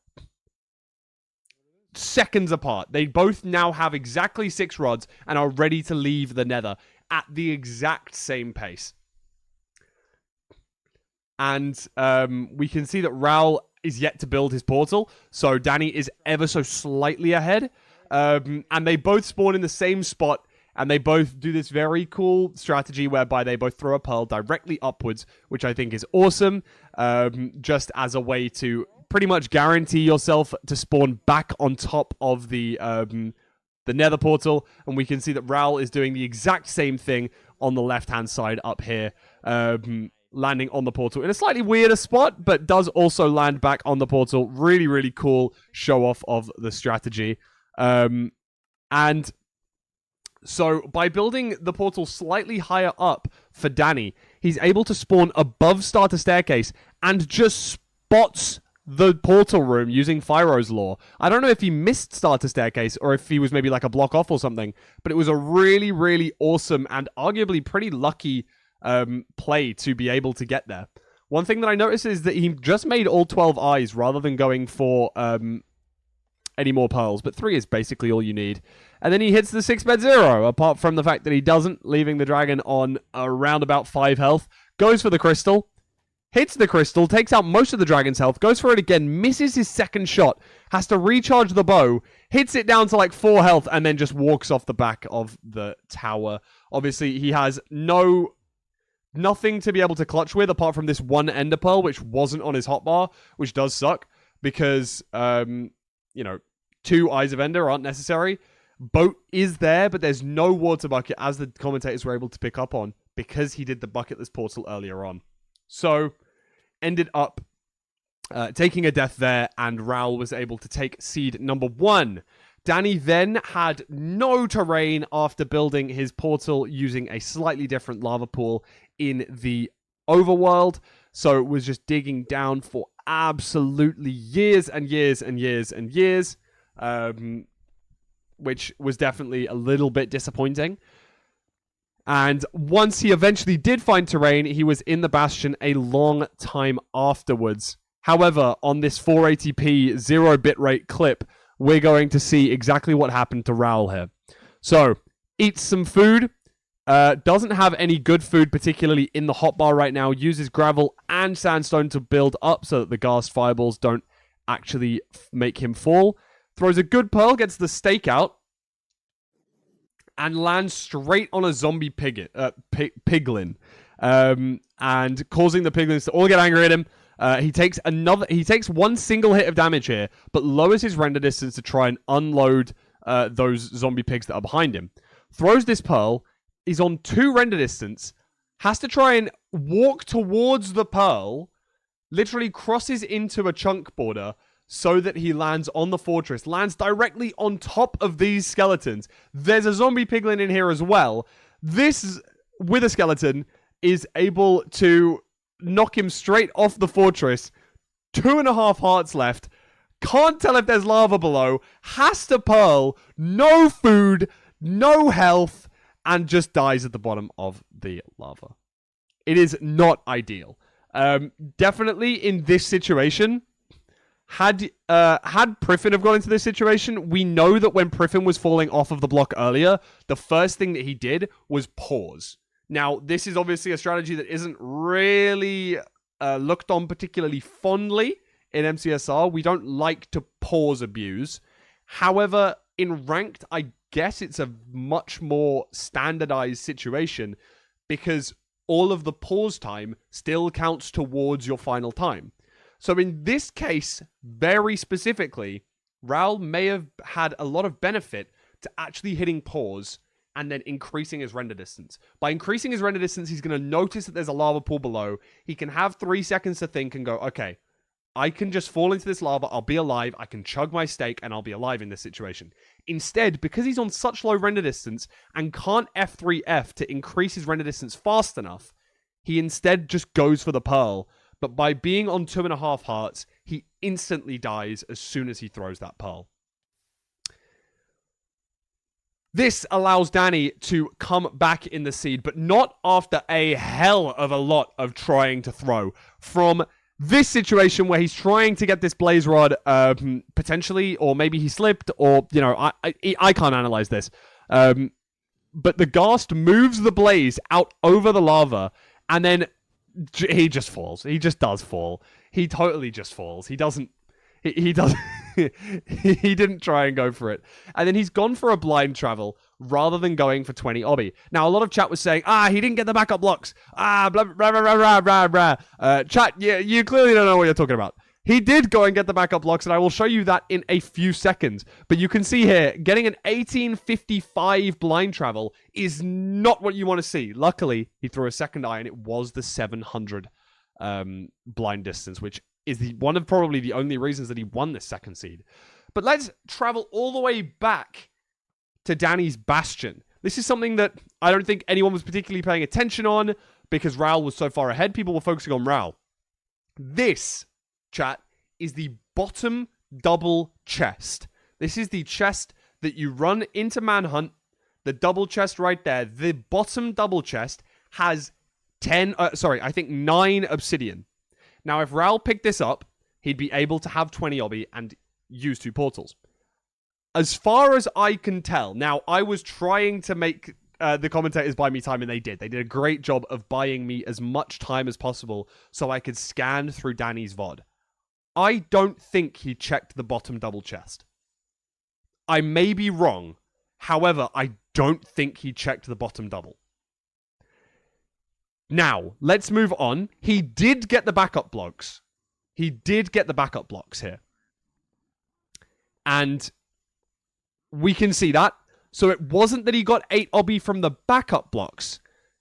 seconds apart. They both now have exactly 6 rods and are ready to leave the Nether at the exact same pace. And we can see that Raul is yet to build his portal, so Danny is ever so slightly ahead. And they both spawn in the same spot, and they both do this very cool strategy whereby they both throw a pearl directly upwards, which I think is awesome, just as a way to pretty much guarantee yourself to spawn back on top of the Nether portal. And we can see that Raul is doing the exact same thing on the left-hand side up here, landing on the portal in a slightly weirder spot, but does also land back on the portal. Really, really cool show-off of the strategy. And so by building the portal slightly higher up for Danny, he's able to spawn above starter staircase and just spots the portal room using Fyro's Law. I don't know if he missed starter staircase or if he was maybe like a block off or something, but it was a really, really awesome and arguably pretty lucky play to be able to get there. One thing that I noticed is that he just made all 12 eyes rather than going for any more pearls, but 3 is basically all you need. And then he hits the 6 bed 0, apart from the fact that he doesn't, leaving the dragon on around about 5 health. Goes for the crystal, hits the crystal, takes out most of the dragon's health, goes for it again, misses his second shot, has to recharge the bow, hits it down to like 4 health, and then just walks off the back of the tower. Obviously, he has nothing to be able to clutch with apart from this 1 ender pearl, which wasn't on his hotbar, which does suck because, 2 eyes of ender aren't necessary. Boat is there, but there's no water bucket, as the commentators were able to pick up on, because he did the bucketless portal earlier on. So, ended up taking a death there, and Raul was able to take seed number 1. Danny then had no terrain after building his portal using a slightly different lava pool in the overworld. So it was just digging down for absolutely years and years and years and years, which was definitely a little bit disappointing. And once he eventually did find terrain, he was in the Bastion a long time afterwards. However, on this 480p 0 bitrate clip, we're going to see exactly what happened to Raul here. So, eats some food, doesn't have any good food, particularly in the hotbar right now, uses gravel and sandstone to build up so that the ghast fireballs don't actually make him fall. Throws a good pearl, gets the stake out, and lands straight on a zombie piglin. And causing the piglins to all get angry at him. He takes one single hit of damage here, but lowers his render distance to try and unload those zombie pigs that are behind him. Throws this pearl, he's on 2 render distance, has to try and walk towards the pearl, literally crosses into a chunk border so that he lands on the fortress, lands directly on top of these skeletons. There's a zombie piglin in here as well. This, with a skeleton, is able to knock him straight off the fortress. 2.5 hearts left. Can't tell if there's lava below. Has to pearl. No food. No health. And just dies at the bottom of the lava. It is not ideal. Definitely in this situation, had Priffin have gone into this situation, we know that when Priffin was falling off of the block earlier, the first thing that he did was pause. Now, this is obviously a strategy that isn't really looked on particularly fondly in MCSR. We don't like to pause abuse. However, in ranked, I guess it's a much more standardized situation because all of the pause time still counts towards your final time. So in this case, very specifically, Raul may have had a lot of benefit to actually hitting pause and then increasing his render distance. By increasing his render distance, he's going to notice that there's a lava pool below. He can have 3 seconds to think and go, okay, I can just fall into this lava, I'll be alive, I can chug my steak, and I'll be alive in this situation. Instead, because he's on such low render distance and can't F3F to increase his render distance fast enough, he instead just goes for the pearl. But by being on 2.5 hearts, he instantly dies as soon as he throws that pearl. This allows Danny to come back in the seed, but not after a hell of a lot of trying to throw. From this situation where he's trying to get this blaze rod, potentially, or maybe he slipped, or, you know, I can't analyze this. But the ghast moves the blaze out over the lava, and then he just falls. He just does fall. He totally just falls. He doesn't... He doesn't... he didn't try and go for it. And then he's gone for a blind travel rather than going for 20 obby. Now, a lot of chat was saying, he didn't get the backup blocks. Blah, blah, blah, blah, blah, blah. Chat, you clearly don't know what you're talking about. He did go and get the backup blocks, and I will show you that in a few seconds. But you can see here, getting an 1855 blind travel is not what you want to see. Luckily, he threw a second eye, and it was the 700 blind distance, which is one of probably the only reasons that he won this second seed. But let's travel all the way back to Danny's Bastion. This is something that I don't think anyone was particularly paying attention on because Raul was so far ahead. People were focusing on Raul. This, chat, is the bottom double chest. This is the chest that you run into Manhunt. The double chest right there. The bottom double chest has 9 obsidian. Now, if Raul picked this up, he'd be able to have 20 obby and use 2 portals. As far as I can tell, now, I was trying to make the commentators buy me time, and they did. They did a great job of buying me as much time as possible so I could scan through Danny's VOD. I don't think he checked the bottom double chest. I may be wrong. However, I don't think he checked the bottom double. Now, let's move on. He did get the backup blocks. He did get the backup blocks here. And we can see that. So it wasn't that he got 8 obby from the backup blocks,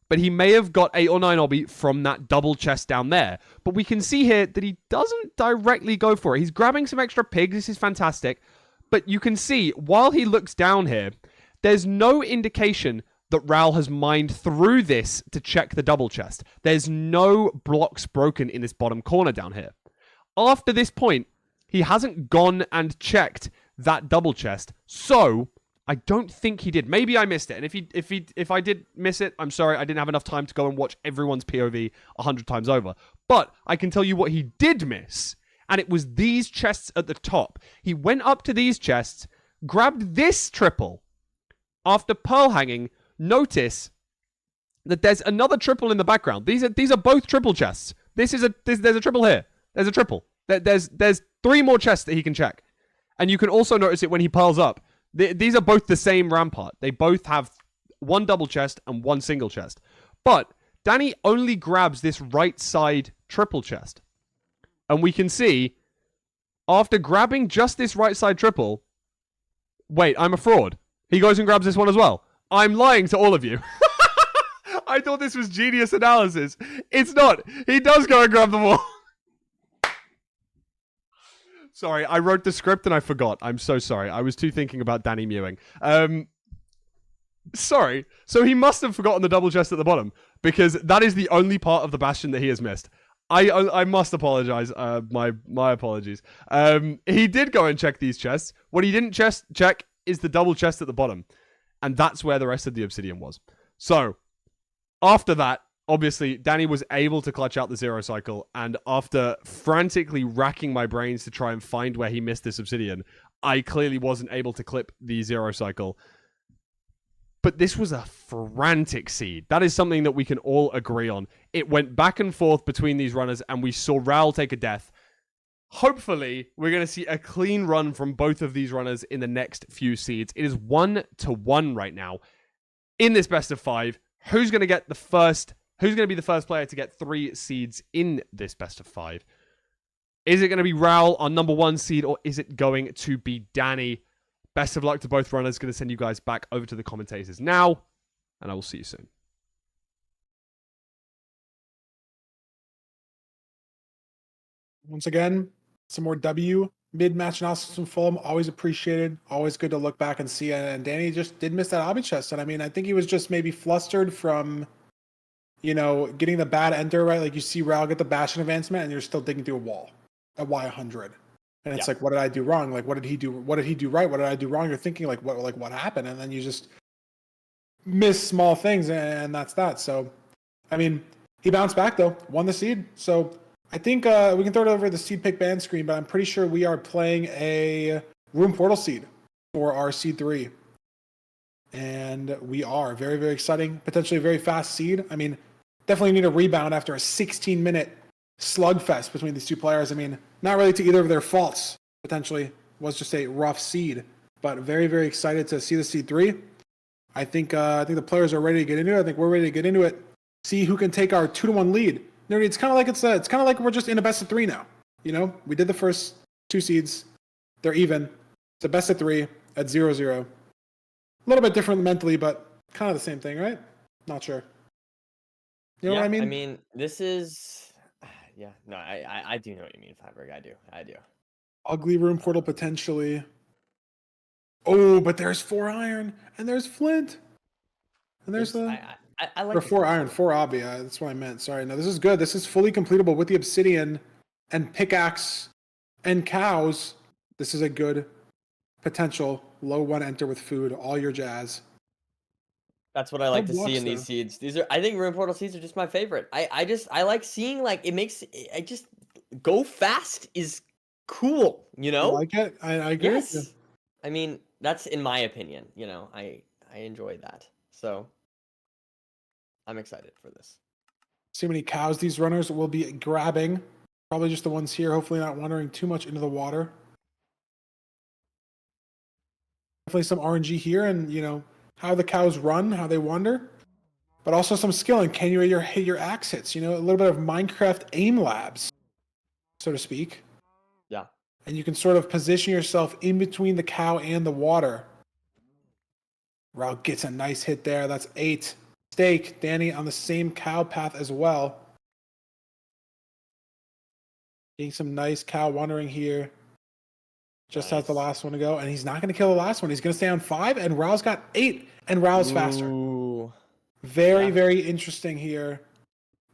but he may have got 8 or 9 obby from that double chest down there. But we can see here that he doesn't directly go for it. He's grabbing some extra pigs. This is fantastic. But you can see, while he looks down here, there's no indication that Raul has mined through this to check the double chest. There's no blocks broken in this bottom corner down here. After this point, he hasn't gone and checked that double chest. So, I don't think he did. Maybe I missed it. And if I did miss it, I'm sorry. I didn't have enough time to go and watch everyone's POV 100 times over. But I can tell you what he did miss And it was these chests at the top. He went up to these chests, grabbed this triple. After pearl hanging, notice that there's another triple in the background. These are both triple chests. There's a triple here. There's a triple. There's 3 more chests that he can check. And you can also notice it when he pearls up. These are both the same rampart. They both have 1 double chest and 1 single chest. But Danny only grabs this right side triple chest. And we can see, after grabbing just this right side triple... Wait, I'm a fraud. He goes and grabs this one as well. I'm lying to all of you. I thought this was genius analysis. It's not. He does go and grab them all. Sorry, I wrote the script and I forgot. I'm so sorry. I was too thinking about Danny mewing. Sorry. So he must have forgotten the double chest at the bottom, because that is the only part of the bastion that he has missed. I must apologize. My apologies. He did go and check these chests. What he didn't check is the double chest at the bottom. And that's where the rest of the obsidian was. So, after that, obviously, Danny was able to clutch out the 0 cycle, and after frantically racking my brains to try and find where he missed this obsidian, I clearly wasn't able to clip the 0 cycle. But this was a frantic seed. That is something that we can all agree on. It went back and forth between these runners, and we saw Raul take a death. Hopefully, we're going to see a clean run from both of these runners in the next few seeds. It is 1-1 right now. In this best of 5, who's going to get the first... Who's going to be the first player to get 3 seeds in this best of 5? Is it going to be Raul, our number 1 seed, or is it going to be Danny? Best of luck to both runners. Going to send you guys back over to the commentators now, and I will see you soon. Once again, some more W mid-match analysis from Fulham. Always appreciated. Always good to look back and see. And Danny just did miss that obby chest. And I mean, I think he was just maybe flustered from... getting the bad enter, right? Like you see Raul get the bastion advancement and you're still digging through a wall at Y100. And it's like, what did I do wrong? Like, what did he do? What did he do right? What did I do wrong? You're thinking what happened? And then you just miss small things, and that's that. So, I mean, he bounced back though, won the seed. So I think we can throw it over the seed pick ban screen, but I'm pretty sure we are playing a room portal seed for our seed 3. And we are very, very exciting, potentially a very fast seed. I mean, definitely need a rebound after a 16-minute slugfest between these two players. I mean, not really to either of their faults, potentially. Was just a rough seed, but very, very excited to see the seed 3. I think the players are ready to get into it. I think we're ready to get into it. See who can take our 2-1 lead. Nerdy, it's kind of like we're just in a best of 3 now. We did the first 2 seeds. They're even. It's a best of 3 at 0-0. A little bit different mentally, but kind of the same thing, right? Not sure. You know what I mean? I mean, this is... Yeah, no, I do know what you mean, Fabric. I do. Ugly room portal potentially. Oh, but there's 4 iron, and there's flint. And there's I like... Or 4 iron, 4 obby. That's what I meant. Sorry. No, this is good. This is fully completable with the obsidian and pickaxe and cows. This is a good potential low 1 enter with food, all your jazz. That's what I like to see in these seeds. I think room portal seeds are just my favorite. I like seeing, like, I just go fast is cool, I like it. I agree. Yes. I mean, that's in my opinion, I enjoy that. So I'm excited for this. See how many cows these runners will be grabbing. Probably just the ones here, hopefully not wandering too much into the water. Definitely some RNG here, and how the cows run, how they wander, but also some skill. And can you hit your axe hits? A little bit of Minecraft aim labs, so to speak. Yeah. And you can sort of position yourself in between the cow and the water. Raul gets a nice hit there. That's 8. Steak, Danny on the same cow path as well. Getting some nice cow wandering here. Just has the last one to go, and he's not going to kill the last one. He's going to stay on 5, and Raul's got 8, and Raul's faster. Very, very interesting here.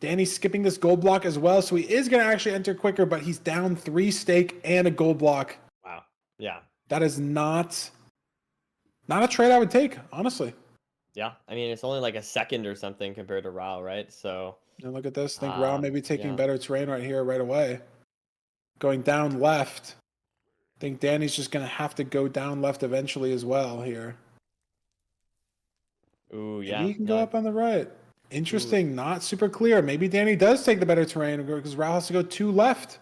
Danny's skipping this gold block as well, so he is going to actually enter quicker, but he's down 3 steak and a gold block. Wow. Yeah. That is not a trade I would take, honestly. Yeah. I mean, it's only like a second or something compared to Raul, right? So. And look at this. I think Raul may be taking better terrain right here, right away. going down left. I think Danny's just going to have to go down left eventually as well here. Ooh, Maybe yeah. he can No, go up on the right. Interesting, not super clear. Maybe Danny does take the better terrain because Raul has to go 2 left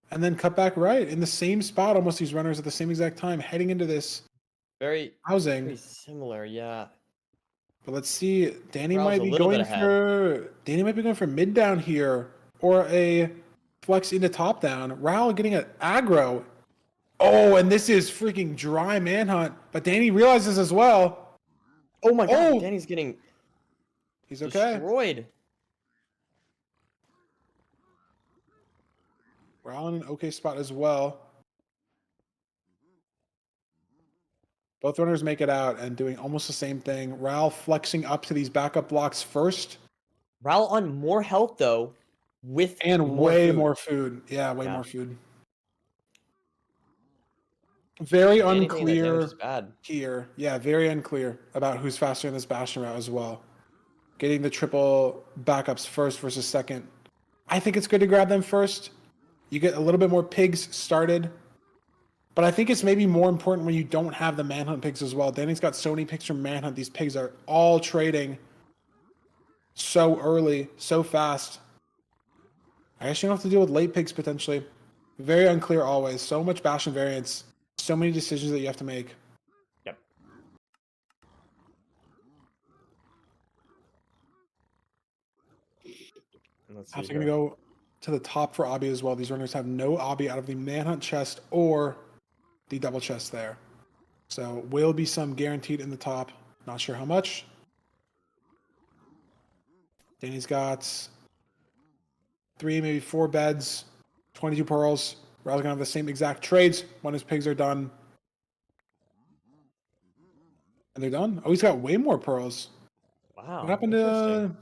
and then cut back right in the same spot. Almost these runners at the same exact time heading into this very housing. similar, yeah. But let's see. Danny Raul's might a be little bit going ahead. for mid down here or a flex into top down. Raul getting an aggro. Oh, and this is freaking dry manhunt. But Danny realizes as well. Oh my god, Oh! Danny's getting He's okay. destroyed. Raul in an okay spot as well. Both runners make it out and doing almost the same thing. Raul flexing up to these backup blocks first. Raul on more health though, with And more way food. more food. Yeah, way Yeah. more food. Very Danny taking that damage unclear is bad. here. Yeah, very unclear about who's faster in this Bastion route as well. Getting the triple backups first versus second. I think it's good to grab them first. You get a little bit more pigs started. But I think it's maybe more important when you don't have the manhunt pigs as well. Danny's got so many pigs from manhunt. These pigs are all trading so early, so fast. I guess you don't have to deal with late pigs potentially. Very unclear always. So much Bastion variance. So many decisions that you have to make. Yep. Let's see Have to here. go to the top for obby as well. These runners have no obby out of the manhunt chest or the double chest there. So will be some guaranteed in the top. Not sure how much. Danny's got 3, maybe 4 beds, 22 pearls. We're all gonna have the same exact trades when his pigs are done. And they're done. Oh, he's got way more pearls. Wow. What happened interesting. to?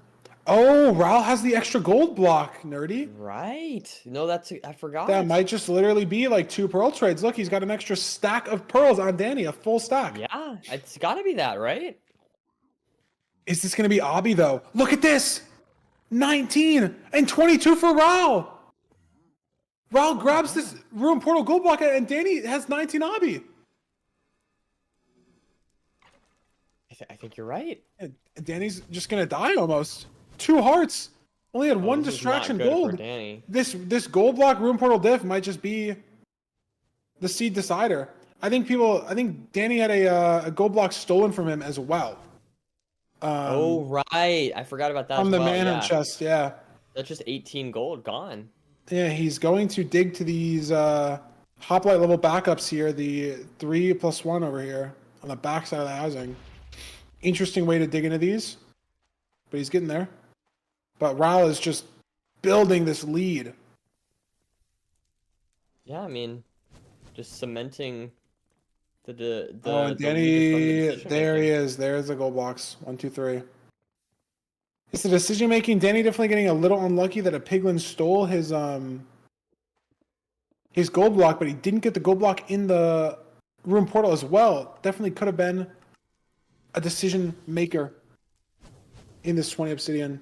Oh, Raul has the extra gold block, nerdy. Right. No, that's I forgot. That might just literally be like 2 pearl trades. Look, he's got an extra stack of pearls on Danny, a full stack. Yeah, it's got to be that, right? Is this gonna be obby though? Look at this, 19 and 22 for Raul. Raul grabs this room portal gold block and Danny has 19 obby. I think you're right. And Danny's just gonna die almost. 2 hearts. Only had Oh, one this is distraction not good for gold. Danny. This gold block room portal diff might just be the seed decider. I think Danny had a gold block stolen from him as well. Oh, right. I forgot about that From as the well. manhunt Yeah. chest, yeah. That's just 18 gold gone. Yeah, he's going to dig to these hoplite level backups here, the 3+1 over here on the back side of the housing. Interesting way to dig into these, but he's getting there. But Raul is just building this lead. Yeah, I mean, just cementing the Oh, and the lead from the Danny, decision there he making. is. There's the gold blocks. 1, 2, 3. It's the decision making. Danny definitely getting a little unlucky that a piglin stole his gold block, but he didn't get the gold block in the room portal as well. Definitely could have been a decision maker in this 20 obsidian.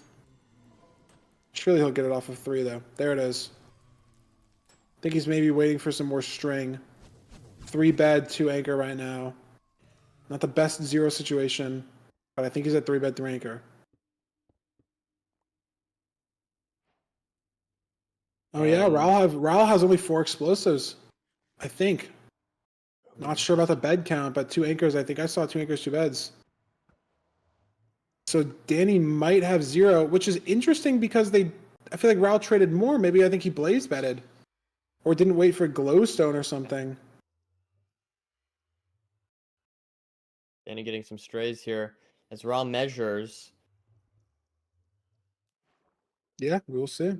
Surely he'll get it off of 3 though. There it is. I think he's maybe waiting for some more string. 3 bed, 2 anchor right now. Not the best 0 situation, but I think he's at 3 bed, 3 anchor. Oh yeah, And- Raul has only 4 explosives. I think. Not sure about the bed count, but 2 anchors. I think I saw 2 anchors, 2 beds. So Danny might have 0, which is interesting because I feel like Raul traded more. Maybe I think he blaze bedded. Or didn't wait for glowstone or something. Danny getting some strays here as Raul measures. Yeah, we will see.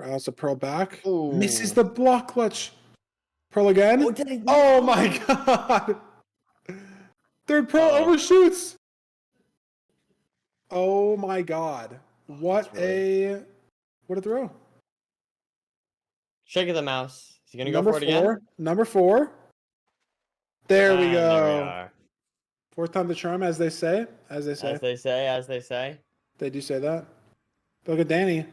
Raul's a pearl back. Ooh. Misses the block clutch. Pearl again. Oh, did he? Oh my god. Third pearl Uh-oh. overshoots. Oh my god. What a throw. Shake of the mouse. Is he gonna go Number for it again? Number 4. There we And go. There we are. 4th time the charm, as they say. As they say. As they say. They do say that. But look at Danny.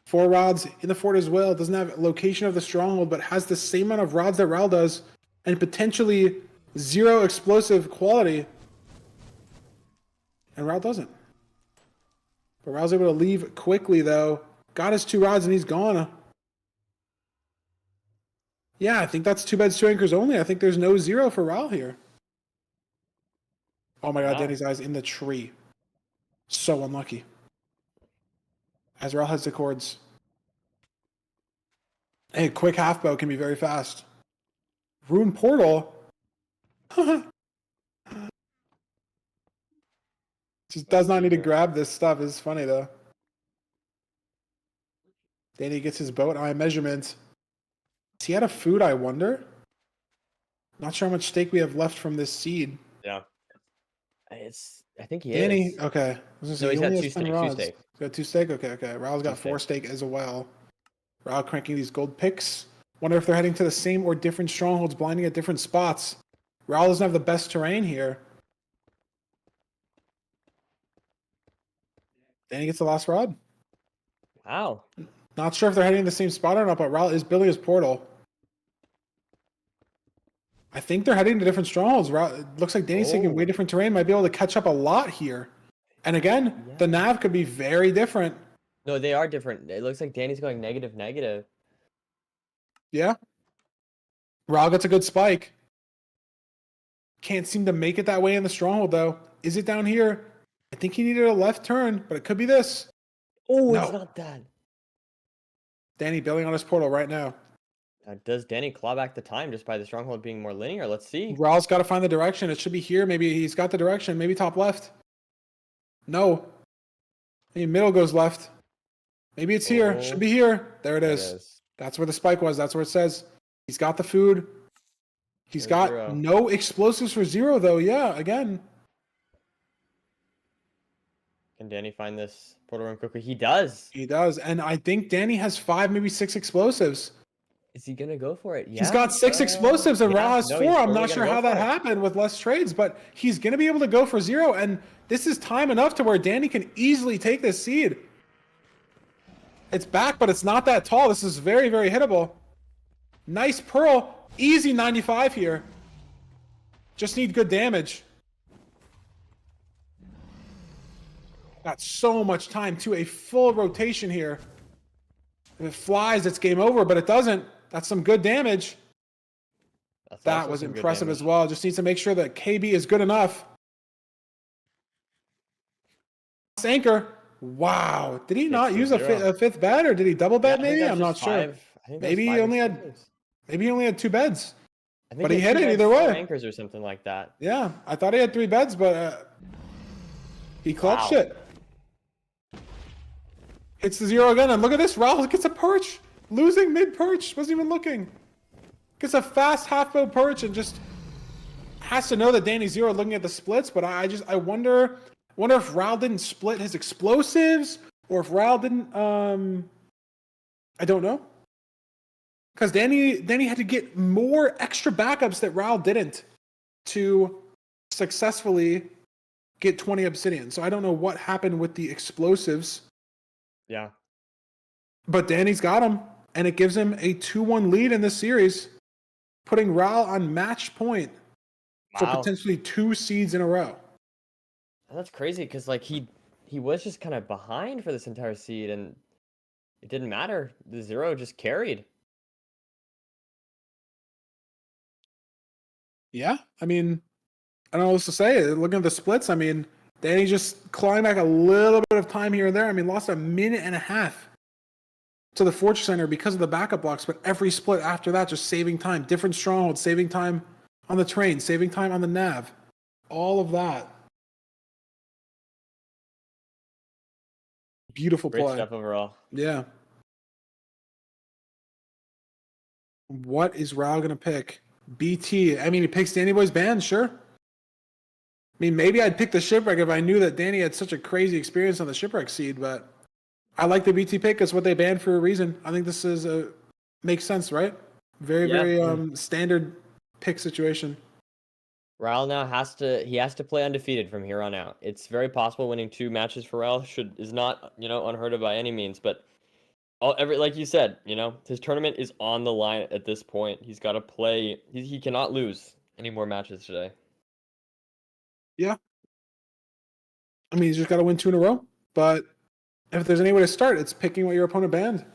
4 rods in the fort as well. Doesn't have location of the stronghold, but has the same amount of rods that Ral does, and potentially 0 explosive quality. And Ral doesn't. But Ral's able to leave quickly, though. Got his 2 rods, and he's gone. Yeah, I think that's 2 beds, 2 anchors only. I think there's no 0 for Ral here. Oh my god, Wow. Danny's eyes in the tree. So unlucky. As Ral has the cords. Hey, quick half bow can be very fast. Rune portal. Just does not need to grab this stuff. It's funny though. Danny gets his boat eye measurement. Is he out of food, I wonder? Not sure how much steak we have left from this seed. Yeah. I think he Danny, is. okay. I was gonna say, No, he he's got only 2 has 10 steak. 2 rods. steak. He's got 2 steak? Okay. Raul's got 2 4 steak as well. Raul cranking these gold picks. Wonder if they're heading to the same or different strongholds, blinding at different spots. Raul doesn't have the best terrain here. Danny gets the last rod. Wow. Not sure if they're heading to the same spot or not, but Raul is building his portal. I think they're heading to different strongholds. It looks like Danny's taking way different terrain. Might be able to catch up a lot here. And again, the nav could be very different. No, they are different. It looks like Danny's going negative. Yeah. Raul gets a good spike. Can't seem to make it that way in the stronghold, though. Is it down here? I think he needed a left turn, but it could be this. Oh, No. it's not that. Danny building on his portal right now. Does Danny claw back the time just by the stronghold being more linear? Let's see. Raul's got to find the direction. It should be here. Maybe he's got the direction. Maybe top left. No. Maybe middle goes left. Maybe it's here. Should be here. There it is. That's where the spike was. That's where it says. He's got the food. He's got 0. no explosives for 0, though. Yeah, again. Can Danny find this portal room quickly? He does. He does. And I think Danny has 5, maybe 6 explosives. Is he going to go for it? Yeah. He's got 6 explosives and Raul has 4. he's I'm totally not sure gonna how go that for it. happened with less trades, but he's going to be able to go for 0. And this is time enough to where Danny can easily take this seed. It's back, but it's not that tall. This is very, very hittable. Nice pearl. Easy 95 here. Just need good damage. Got so much time to a full rotation here. If it flies, it's game over, but it doesn't. That's some good damage. That was impressive as well. Just needs to make sure that KB is good enough. Anchor. Wow. Did he not use a 5th bed, or did he double bed maybe? I'm not sure. Maybe he only had 2 beds. But he hit it either way. Anchors or something like that. Yeah, I thought he had 3 beds, but he clutched it. Hits the 0 again, and look at this. Raul gets a perch. Losing mid-perch. Wasn't even looking. Gets a fast half-bow perch and just has to know that Danny 0 looking at the splits, but I wonder if Raul didn't split his explosives, or if Raul didn't, I don't know. Because Danny had to get more extra backups that Raul didn't to successfully get 20 obsidian. So I don't know what happened with the explosives. Yeah. But Danny's got him, and it gives him a 2-1 lead in this series, putting Raul on match point for potentially 2 seeds in a row. That's crazy, because like he was just kind of behind for this entire seed, and it didn't matter. The 0 just carried. Yeah, I mean, I don't know what else to say. Looking at the splits, I mean, Danny just clawing back a little bit of time here and there. I mean, lost a minute and a half to the Fortress Center because of the backup blocks, but every split after that, just saving time. Different strongholds, saving time on the train, saving time on the nav. All of that. Beautiful play. Great stuff overall. Yeah. What is Raul going to pick? BT. I mean, he picks Dandannyboy's band, sure. I mean, maybe I'd pick the Shipwreck if I knew that Danny had such a crazy experience on the Shipwreck seed, but I like the BT pick. It's what they banned for a reason. I think this is makes sense, right? Very standard pick situation. Raul now has to play undefeated from here on out. It's very possible winning 2 matches for Raul is not, unheard of by any means, but Like you said, his tournament is on the line at this point. He's got to play. He cannot lose any more matches today. Yeah. I mean, he's just got to win 2 in a row. But if there's any way to start, it's picking what your opponent banned.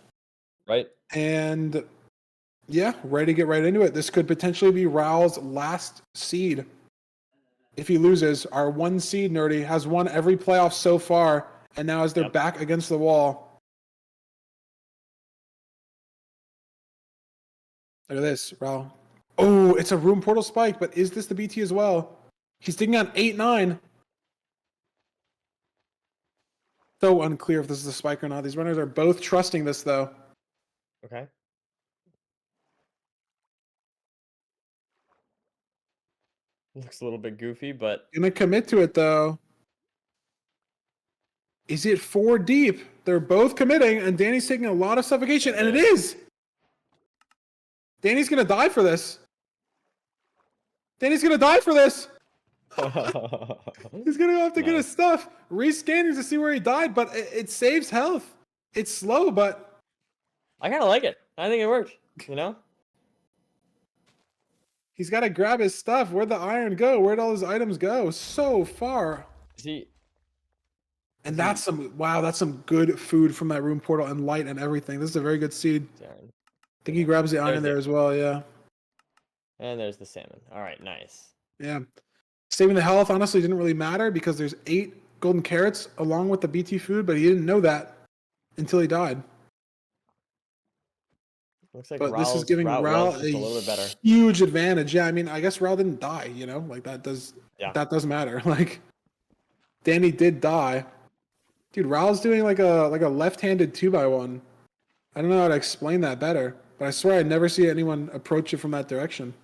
Right. And yeah, ready to get right into it. This could potentially be Raul's last seed. If he loses, our 1 seed Nerdy has won every playoff so far, and now as they're back against the wall. Look at this, Raul. Oh, it's a room portal spike, but is this the BT as well? He's digging on 8-9. So unclear if this is a spike or not. These runners are both trusting this, though. Okay. Looks a little bit goofy, but Gonna commit to it, though. Is it 4 deep? They're both committing, and Danny's taking a lot of suffocation, and it is! Danny's gonna die for this. Danny's gonna die for this! He's gonna have to get his stuff. Rescanning to see where he died, but it saves health. It's slow, but I kind of like it. I think it worked. he's got to grab his stuff. Where'd the iron go? Where'd all his items go? So far. And that's some good food from that room portal and light and everything. This is a very good seed. I think he grabs the iron there as well, yeah. And there's the salmon. All right, nice. Yeah. Saving the health honestly didn't really matter because there's 8 golden carrots along with the BT food, but he didn't know that until he died. Looks like but this is giving Raul a little bit better. Huge advantage. Yeah, I mean, I guess Raul didn't die, like that does matter. Like Danny did die. Dude, Raul's doing like a left-handed 2x1. I don't know how to explain that better, but I swear I never see anyone approach it from that direction.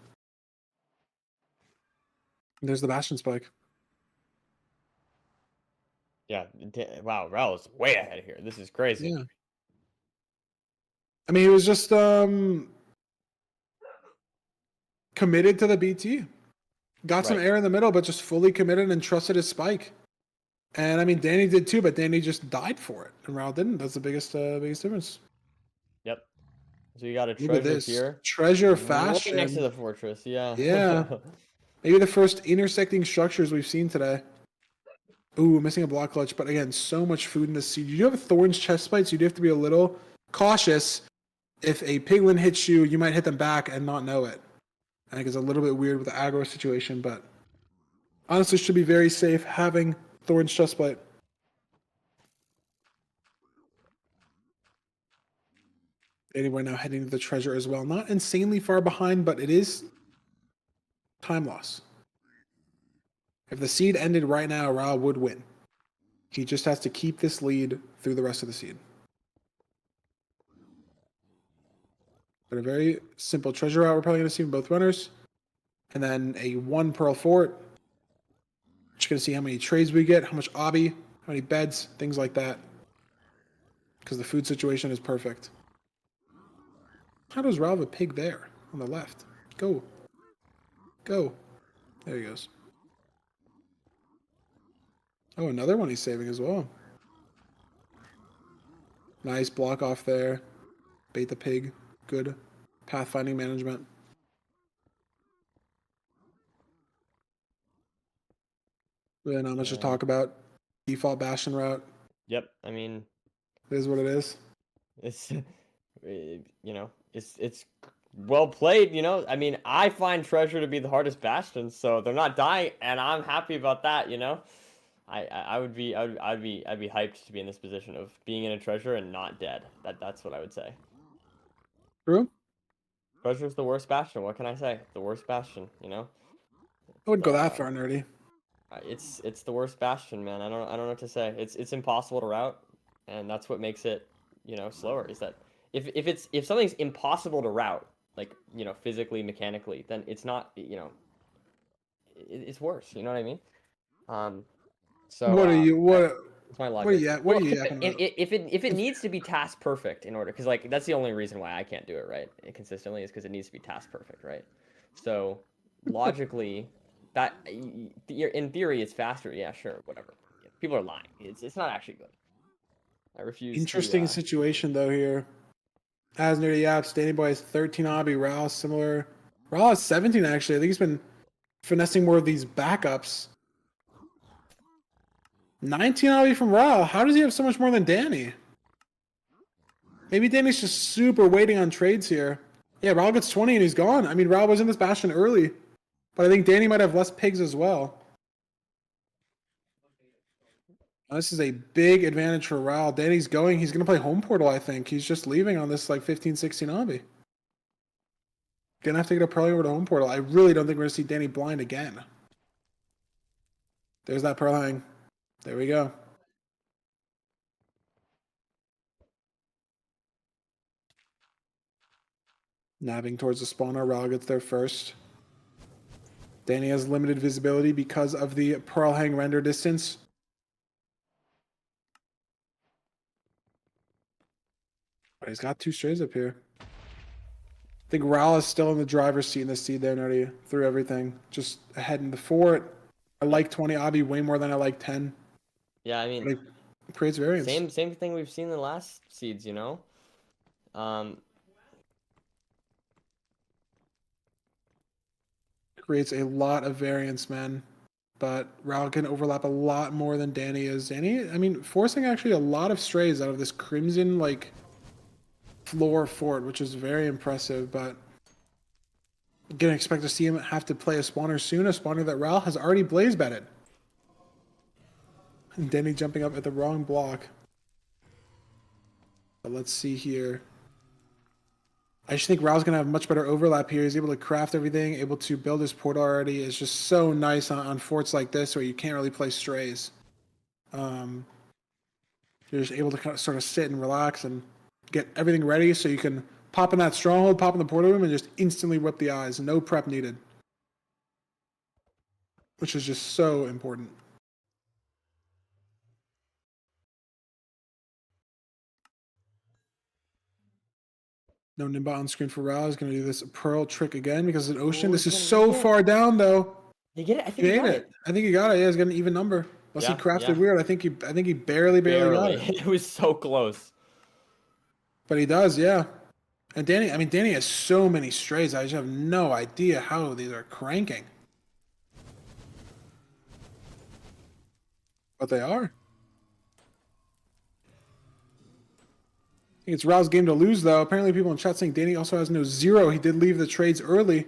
There's the Bastion spike. Yeah, wow, Raul's way ahead here. This is crazy. Yeah. I mean, he was just committed to the BT. Got some air in the middle, but just fully committed and trusted his spike. And I mean, Danny did too, but Danny just died for it, and Raul didn't. That's the biggest difference. Yep. So you got a Look at treasure this. here. Treasure fast. Right next to the fortress. Yeah. Yeah. Maybe the first intersecting structures we've seen today. Ooh, missing a block clutch, but again, so much food in this seed. You do have Thorn's chest plate, so you do have to be a little cautious. If a piglin hits you, you might hit them back and not know it. I think it's a little bit weird with the aggro situation, but honestly, should be very safe having Thorn's chest plate. Anyway, now heading to the treasure as well. Not insanely far behind, but it is time loss. If the seed ended right now, Raul would win. He just has to keep this lead through the rest of the seed. But a very simple treasure route we're probably going to see from both runners. And then a 1 pearl fort. Just going to see how many trades we get, how much obby, how many beds, things like that. Because the food situation is perfect. How does Raul have a pig there on the left? Go. Go. There he goes. Oh, another one he's saving as well. Nice block off there. Bait the pig. Good pathfinding management. Really not much to talk about. Default Bastion route. Yep. I mean, it is what it is. It's it's well played. I mean, I find treasure to be the hardest bastion, so they're not dying, and I'm happy about that. I'd be hyped to be in this position of being in a treasure and not dead. That's what I would say. True. Treasure's the worst bastion. What can I say? The worst bastion. I wouldn't go that far, Nerdy. It's the worst bastion, man. I don't know what to say. It's impossible to route, and that's what makes it slower. Is that if something's impossible to route, like physically, mechanically, then it's not it's worse. You know what I mean? So what are you That's my logic. What are you yapping about? If it needs to be task perfect in order, because that's the only reason why I can't do it right consistently is because it needs to be task perfect, right? So logically, that in theory it's faster. Yeah, sure, whatever. People are lying. It's not actually good. I refuse Interesting to. situation though here. As near the apps, Dandannyboy has 13 obby, Ral similar. Ral has 17 actually. I think he's been finessing more of these backups. 19 obby from Ral. How does he have so much more than Danny? Maybe Danny's just super waiting on trades here. Yeah, Ral gets 20 and he's gone. I mean, Ral was in this bastion early, but I think Danny might have less pigs as well. This is a big advantage for Ral. Danny's going. He's going to play home portal, I think. He's just leaving on this like 15, 16 obby. Gonna have to get a Pearl over to home portal. I really don't think we're going to see Danny blind again. There's that Pearl hang. There we go. Nabbing towards the spawner. Ral gets there first. Danny has limited visibility because of the Pearl hang render distance. But he's got 2 strays up here. I think Ral is still in the driver's seat in the seed there, Nerdy, through everything. Just ahead in the fort. I like 20 obby way more than I like 10. Yeah, I But mean, it creates variance. same thing we've seen in the last seeds, you know. Creates a lot of variance, man. But Ral can overlap a lot more than Danny is. Danny, I mean, forcing actually a lot of strays out of this crimson, like, floor fort, which is very impressive, but gonna expect to see him have to play a spawner soon, a spawner that Ral has already blaze betted. And Danny jumping up at the wrong block. But let's see here. I just think Ral's gonna have much better overlap here. He's able to craft everything, able to build his portal already. It's just so nice on forts like this where you can't really play strays. You're just able to kind of sort of sit and relax and get everything ready so you can pop in that stronghold, pop in the portal room, and just instantly whip the eyes. No prep needed. Which is just so important. No Nimba on screen for Ral. He's going to do this Pearl trick again because it's an ocean. Oh, This he's is gonna so get it. far down, though. He get it. I He think he made got it. I think he got it. Yeah, he's got an even number. Unless he Yeah, crafted yeah. weird. I think he barely got it. It was so close. But he does, yeah. And Danny, I mean, Danny has so many strays. I just have no idea how these are cranking. But they are. I think it's Ral's game to lose, though. Apparently, people in chat saying Danny also has no 0. He did leave the trades early.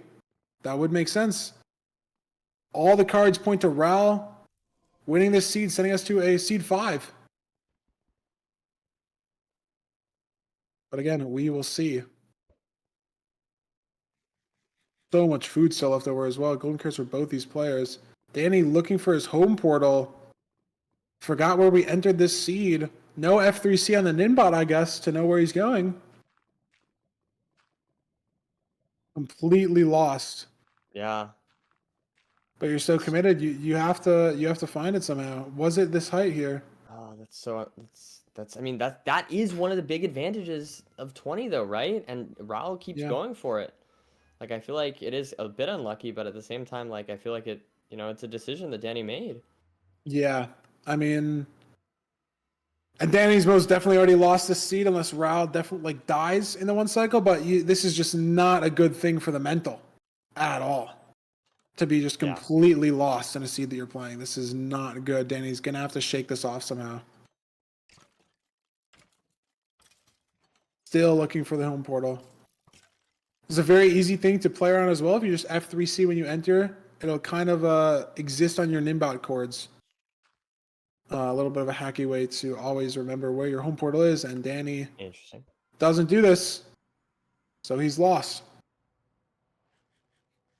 That would make sense. All the cards point to Ral winning this seed, sending us to a seed 5. But again, we will see. So much food still left over as well. Golden curse for both these players. Danny looking for his home portal. Forgot where we entered this seed. No F3C on the Ninbot, I guess, to know where he's going. Completely lost. Yeah. But you're so committed. You have to find it somehow. Was it this height here? Oh, that's I mean that is one of the big advantages of 20 though, right? And Raul keeps Yeah. going for it. Like I feel like it is a bit unlucky, but at the same time, like I feel like it, it's a decision that Danny made. Yeah. I mean, and Danny's most definitely already lost this seed unless Raul definitely like dies in the one cycle. But this is just not a good thing for the mental at all. To be just Yeah. completely lost in a seed that you're playing. This is not good. Danny's gonna have to shake this off somehow. Still looking for the home portal. It's a very easy thing to play around as well. If you just F3C when you enter, it'll kind of exist on your Nimbot chords. A little bit of a hacky way to always remember where your home portal is, and Danny Interesting. doesn't do this, so he's lost.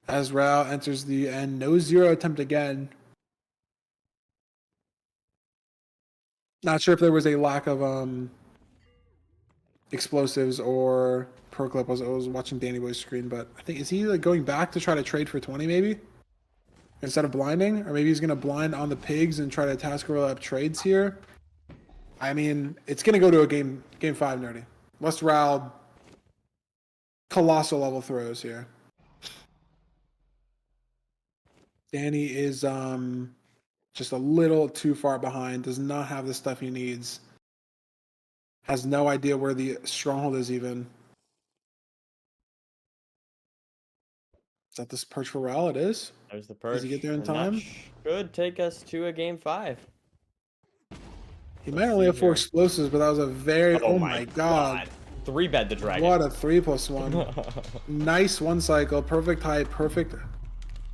As Rao enters the end, no 0 attempt again. Not sure if there was a lack of explosives or pro clip. I was watching Dandannyboy's screen, but I think is he like going back to try to trade for 20 maybe instead of blinding, or maybe he's gonna blind on the pigs and try to task overlap trades here. I mean, it's gonna go to a game 5, Nerdy. Unless Ral colossal level throws here. Danny is just a little too far behind. Does not have the stuff he needs. has no idea where the stronghold is even. Is that this perch for Ral? It is. There's the perch. Does he get there in and that time? should take us to a game 5. He Let's might only see have 4 here. explosives, but that was a very... Oh my god. 3-bed the dragon. What a 3+1. Nice 1 cycle. Perfect height. Perfect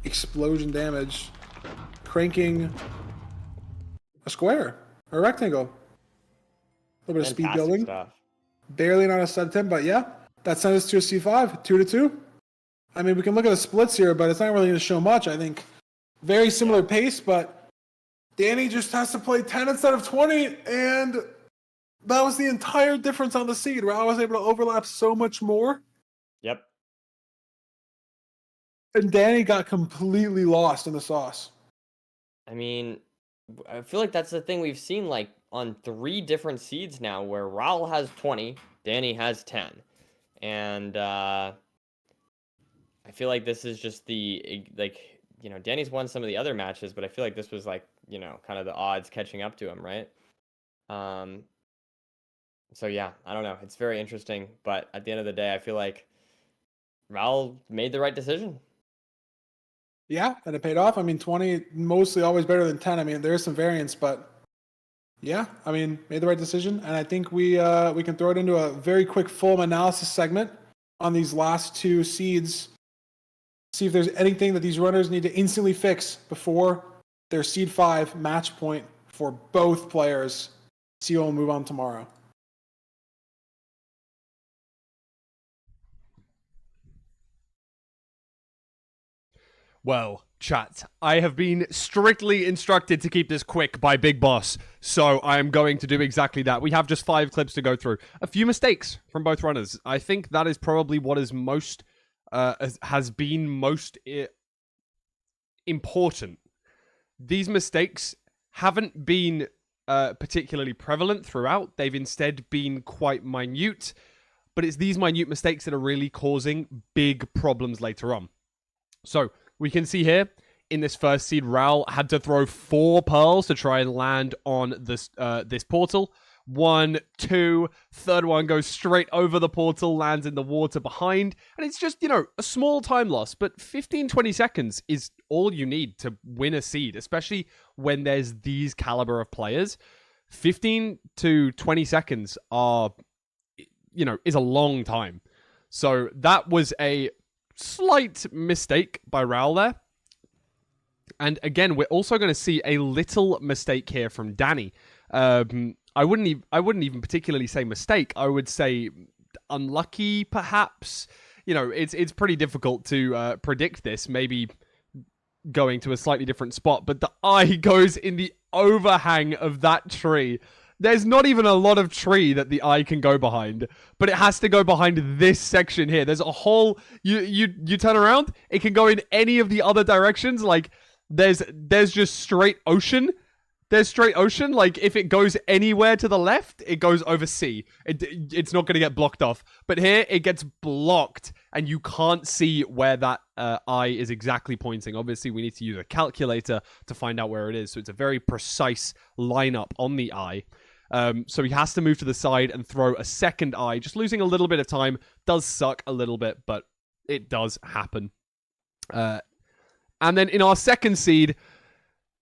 explosion damage. Cranking a square. Or a rectangle. A little bit of speed Fantastic building. stuff. Barely not a sub 10, but yeah. That sends us to a C5. 2-2. I mean, we can look at the splits here, but it's not really going to show much, I think. Very similar pace, but Danny just has to play 10 instead of 20, and that was the entire difference on the seed, where I was able to overlap so much more, Yep. and Danny got completely lost in the sauce. I mean, I feel like that's the thing we've seen like on 3 different seeds now, where Raul has 20, Danny has 10, and I feel like this is just the Danny's won some of the other matches, but I feel like this was like kind of the odds catching up to him, right? So yeah, I don't know. It's very interesting, but at the end of the day, I feel like Raul made the right decision. Yeah, and it paid off. I mean, 20 mostly always better than 10. I mean, there is some variance, but yeah, I mean, made the right decision. And I think we can throw it into a very quick full analysis segment on these last 2 seeds. See if there's anything that these runners need to instantly fix before their seed 5 match point for both players. See who will move on tomorrow. Well, chat, I have been strictly instructed to keep this quick by Big Boss, so I am going to do exactly that. We have just 5 clips to go through. A few mistakes from both runners. I think that is probably what is most has been most important. These mistakes haven't been particularly prevalent throughout. They've instead been quite minute, but it's these minute mistakes that are really causing big problems later on. So we can see here in this first seed, Raul had to throw 4 pearls to try and land on this this portal. 1, 2, third one goes straight over the portal, lands in the water behind, and it's just, a small time loss, but 15-20 seconds is all you need to win a seed, especially when there's these caliber of players. 15 to 20 seconds are, is a long time. So that was a slight mistake by Raul there. And again, we're also going to see a little mistake here from Danny. I wouldn't even particularly say mistake. I would say unlucky, perhaps. It's pretty difficult to predict this. Maybe going to a slightly different spot, but the eye goes in the overhang of that tree. There's not even a lot of tree that the eye can go behind, but it has to go behind this section here. There's a whole you turn around, it can go in any of the other directions. Like there's just straight ocean. There's straight ocean. Like if it goes anywhere to the left, it goes over sea. It's not going to get blocked off. But here it gets blocked, and you can't see where that eye is exactly pointing. Obviously, we need to use a calculator to find out where it is. So it's a very precise lineup on the eye. So he has to move to the side and throw a second eye. Just losing a little bit of time does suck a little bit, but it does happen. And then in our second seed,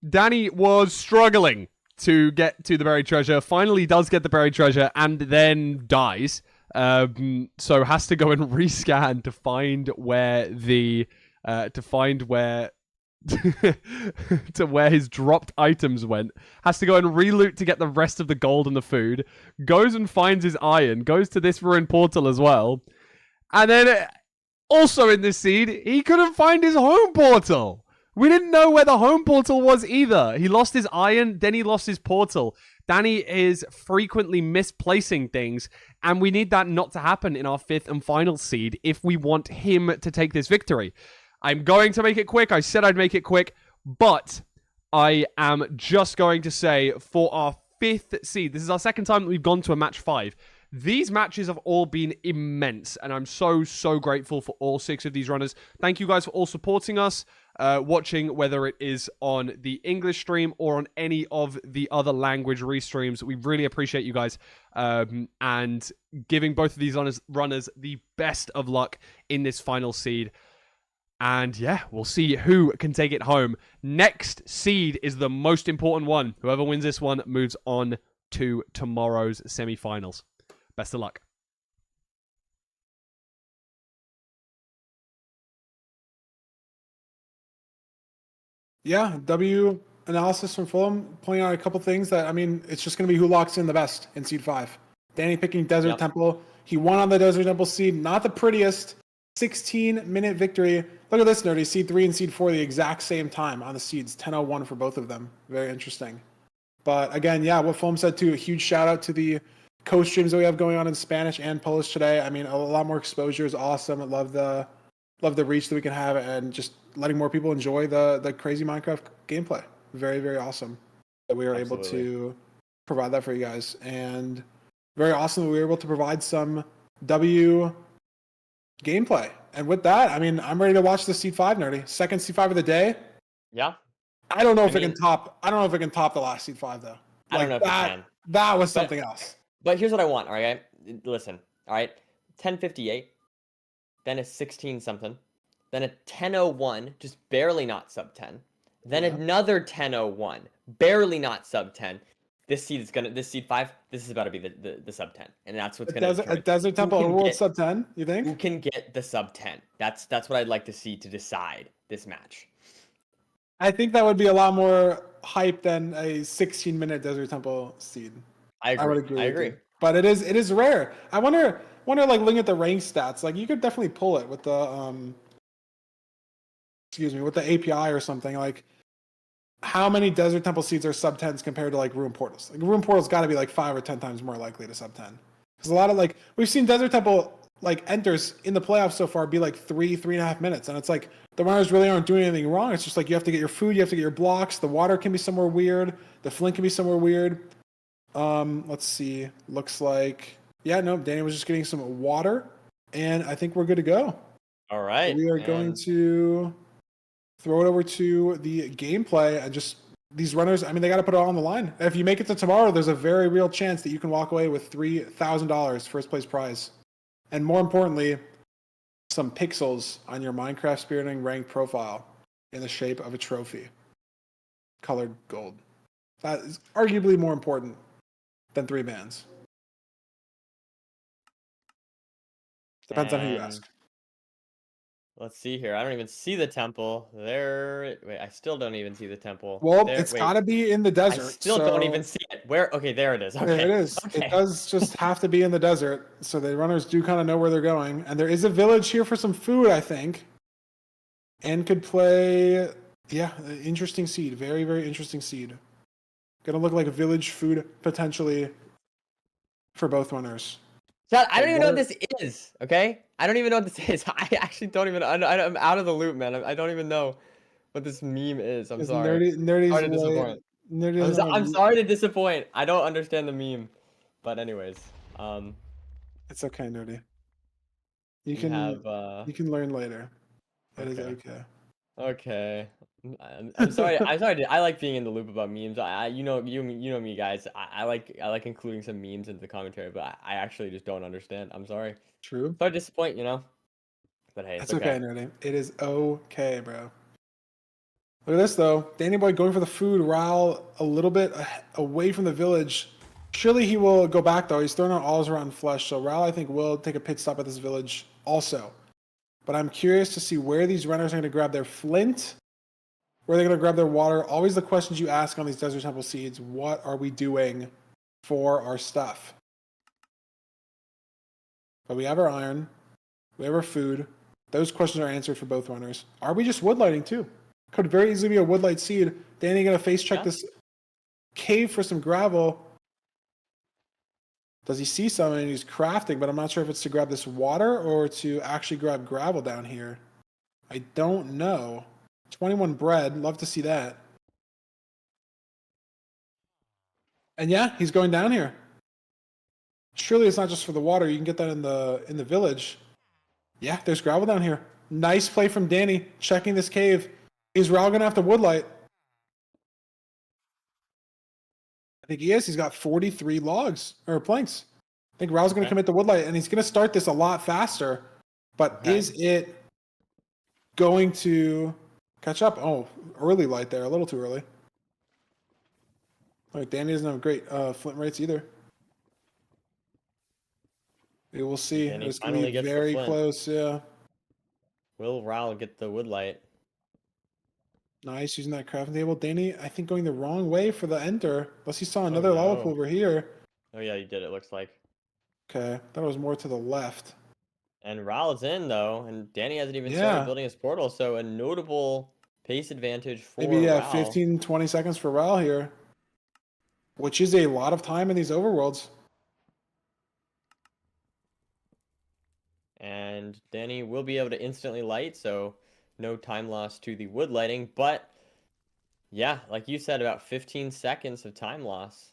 Danny was struggling to get to the buried treasure. Finally does get the buried treasure and then dies. So has to go and rescan to find where the to where his dropped items went. Has to go and reloot to get the rest of the gold and the food. Goes and finds his iron. Goes to this ruined portal as well. And then also in this seed, he couldn't find his home portal. We didn't know where the home portal was either. He lost his iron, then he lost his portal. Danny is frequently misplacing things, and we need that not to happen in our 5th and final seed if we want him to take this victory. I'm going to make it quick. I said I'd make it quick, but I am just going to say for our 5th seed, this is our second time that we've gone to a match 5. These matches have all been immense, and I'm so, so grateful for all 6 of these runners. Thank you guys for all supporting us, watching, whether it is on the English stream or on any of the other language restreams. We really appreciate you guys, and giving both of these runners the best of luck in this final seed. And yeah, we'll see who can take it home. Next seed is the most important one. Whoever wins this one moves on to tomorrow's semifinals. Best of luck. Yeah, W analysis from Fulham pointing out a couple things that, I mean, it's just going to be who locks in the best in seed 5. Danny picking Desert Temple. He won on the Desert Temple seed. Not the prettiest. 16-minute victory. Look at this, Nerdy. Seed 3 and seed 4 the exact same time on the seeds. 10:01 for both of them. Very interesting. But again, yeah, what Fulham said too, a huge shout out to the co-streams that we have going on in Spanish and Polish today. I mean, a lot more exposure is awesome. I love the reach that we can have and just letting more people enjoy the crazy Minecraft gameplay. Very, very awesome that we are able to provide that for you guys. And very awesome that we were able to provide some W gameplay. And with that, I mean, I'm ready to watch the seed 5, Nerdy. Second seed 5 of the day. Yeah. I don't know if it can top the last seed 5 though. I don't know if it can. That was something else. But here's what I want, all right? Listen, all right? 10:58, then a 16 something, then a 10:01, just barely not sub 10, then another 10:01, barely not sub 10. This seed 5, this is about to be the sub 10, and that's what's gonna a Desert Temple Overworld sub 10. You think? Who can get the sub 10? That's what I'd like to see to decide this match. I think that would be a lot more hype than a 16-minute Desert Temple seed. I agree. would agree. I agree. But it is rare. I wonder like looking at the rank stats, like you could definitely pull it with the with the API or something. Like how many Desert Temple seeds are sub 10s compared to like Ruin Portals? Like Ruin Portals got to be like 5 or 10 times more likely to sub 10. Because a lot of like we've seen Desert Temple like enters in the playoffs so far be like 3.5 minutes, and it's like the runners really aren't doing anything wrong. It's just like you have to get your food, you have to get your blocks. The water can be somewhere weird. The flint can be somewhere weird. Let's see. Looks like Danny was just getting some water, and I think we're good to go. All right. So we are going to throw it over to the gameplay and just these runners. I mean, they got to put it all on the line. If you make it to tomorrow, there's a very real chance that you can walk away with $3,000 first place prize, and more importantly, some pixels on your Minecraft Spiriting rank profile in the shape of a trophy, colored gold. That is arguably more important than 3 bands. Depends on who you ask. Let's see here. I don't even see the temple. There. Wait, I still don't even see the temple. Well, it's got to be in the desert. I still don't even see it. Where? Okay, there it is. Okay. There it is. Okay. It does just have to be in the desert, so the runners do kind of know where they're going. And there is a village here for some food, I think. And could play, interesting seed. Very, very interesting seed. Gonna look like a village food potentially for both runners. Chad, I don't even know what this is, okay? I don't even know what this is. I actually don't even, I'm out of the loop, man. I don't even know what this meme is. I'm sorry. I'm sorry to disappoint. I don't understand the meme. But anyways, it's okay, Nerdy. You can learn later. It is okay. Okay. I'm sorry. I like being in the loop about memes. You know me, guys. I like including some memes into the commentary, but I actually just don't understand. I'm sorry. True. Sorry to disappoint, But hey, it's okay, Nerdy. It is okay, bro. Look at this though. Dandannyboy going for the food. Raul a little bit away from the village. Surely he will go back though. He's throwing out all around flesh. So Raul, I think, will take a pit stop at this village also. But I'm curious to see where these runners are going to grab their flint, where they're going to grab their water. Always the questions you ask on these Desert Temple seeds. What are we doing for our stuff? But we have our iron. We have our food. Those questions are answered for both runners. Are we just woodlighting too? Could very easily be a woodlight seed. Danny going to face check this cave for some gravel. Does he see something? He's crafting, but I'm not sure if it's to grab this water or to actually grab gravel down here. I don't know. 21 bread. Love to see that. And yeah, he's going down here. Surely it's not just for the water. You can get that in the village. Yeah, there's gravel down here. Nice play from Danny, checking this cave. Is Raul gonna have to woodlight? I think he is. He's got 43 logs or planks. I think Raul's gonna commit the woodlight, and he's gonna start this a lot faster. But is it going to catch up? Oh, early light there, a little too early. Like Danny doesn't have great flint rates either. We will see. Danny It's going finally to be gets the very flint. close. Yeah. Will Raul get the woodlight? Nice using that crafting table. Danny, I think going the wrong way for the enter. Unless he saw another lava pool over here. Oh yeah, you did. It looks like. Okay, thought it was more to the left. And Raul's in though, and Danny hasn't even started building his portal, so a notable pace advantage for Maybe Raul. 15, 20 seconds for Raul here, which is a lot of time in these overworlds. And Danny will be able to instantly light, so no time loss to the wood lighting. But yeah, like you said, about 15 seconds of time loss.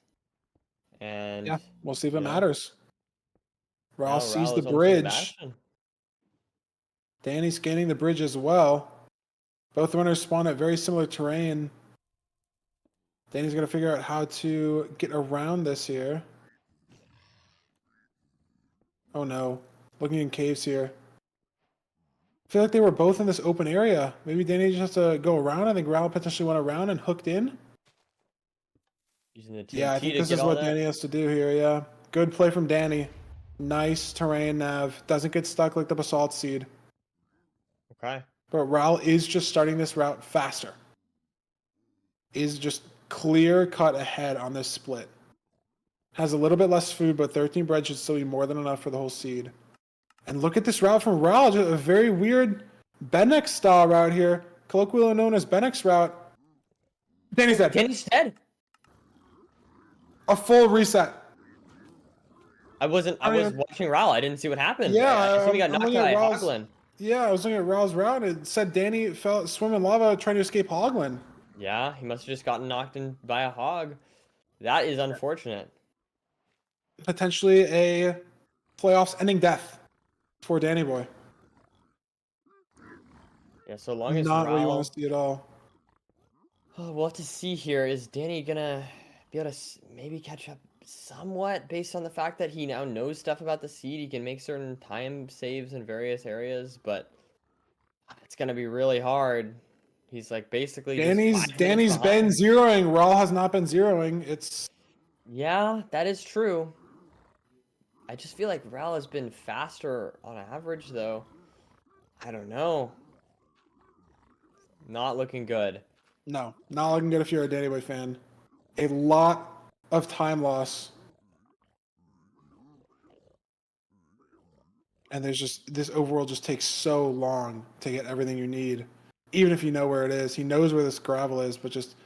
And yeah, we'll see if it matters. Raul sees Raul the is on bridge. Sebastian. Danny's scanning the bridge as well. Both runners spawn at very similar terrain. Danny's going to figure out how to get around this here. Oh no. Looking in caves here. I feel like they were both in this open area. Maybe Danny just has to go around. I think Raul potentially went around and hooked in. Using the TNT Yeah, I think to this get is all what that. Danny has to do here, yeah. Good play from Danny. Nice terrain nav. Doesn't get stuck like the basalt seed. Okay. But Raul is just starting this route faster. Is just clear cut ahead on this split. Has a little bit less food, but 13 bread should still be more than enough for the whole seed. And look at this route from Raul. Just a very weird Benex style route here. Colloquially known as Benex route. Danny's dead. Danny's dead. A full reset. I was watching Raul. I didn't see what happened. Yeah, I assume he got I'm knocked looking out at by Raul's- Hoglin. Yeah, I was looking at Raul's route and it said Danny fell swim in lava trying to escape Hoglin. Yeah, he must have just gotten knocked in by a hog. That is unfortunate. Potentially a playoffs ending death for Dandannyboy. Yeah, so long as Not what you Raul... want to see at all. Oh, we'll have to see here. Is Danny gonna be able to maybe catch up somewhat based on the fact that he now knows stuff about the seed? He can make certain time saves in various areas, but it's gonna be really hard. He's like basically Danny's just 5 minutes been behind. zeroing. Raul has not been zeroing. It's Yeah, that is true. I just feel like Raul has been faster on average, though. I don't know. Not looking good. no, not looking good if you're a Dandannyboy fan. A lot of time loss. And there's just this overworld just takes so long to get everything you need. Even if you know where it is. He knows where this gravel is, but just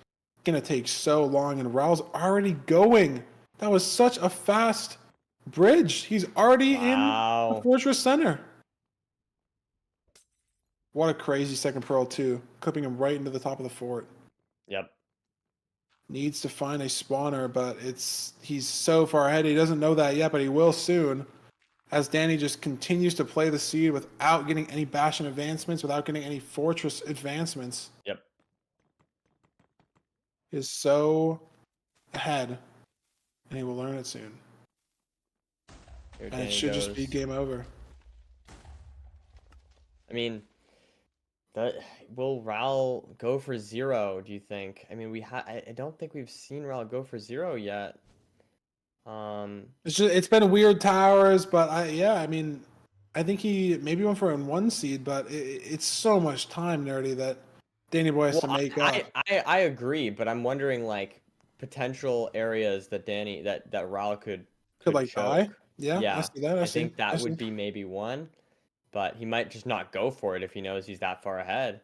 gonna take so long and Raul's already going. That was such a fast bridge. He's already in the Fortress Center. What a crazy second pearl too. Clipping him right into the top of the fort. Yep. Needs to find a spawner, but he's so far ahead. He doesn't know that yet, but he will soon. As Danny just continues to play the seed without getting any Bastion advancements, without getting any Fortress advancements. Yep. He is so ahead, and he will learn it soon. Here And it should just be game over. I mean, will Raul go for 0, do you think? I mean, I don't think we've seen Raul go for 0 yet. It's been weird towers, but I mean, I think he maybe went for a 1 seed, but it's so much time, Nerdy, that Dandannyboy has to make up. I agree, but I'm wondering like potential areas that that Raul could like die. choke. Yeah, I see that. I think that would be maybe one, but he might just not go for it if he knows he's that far ahead.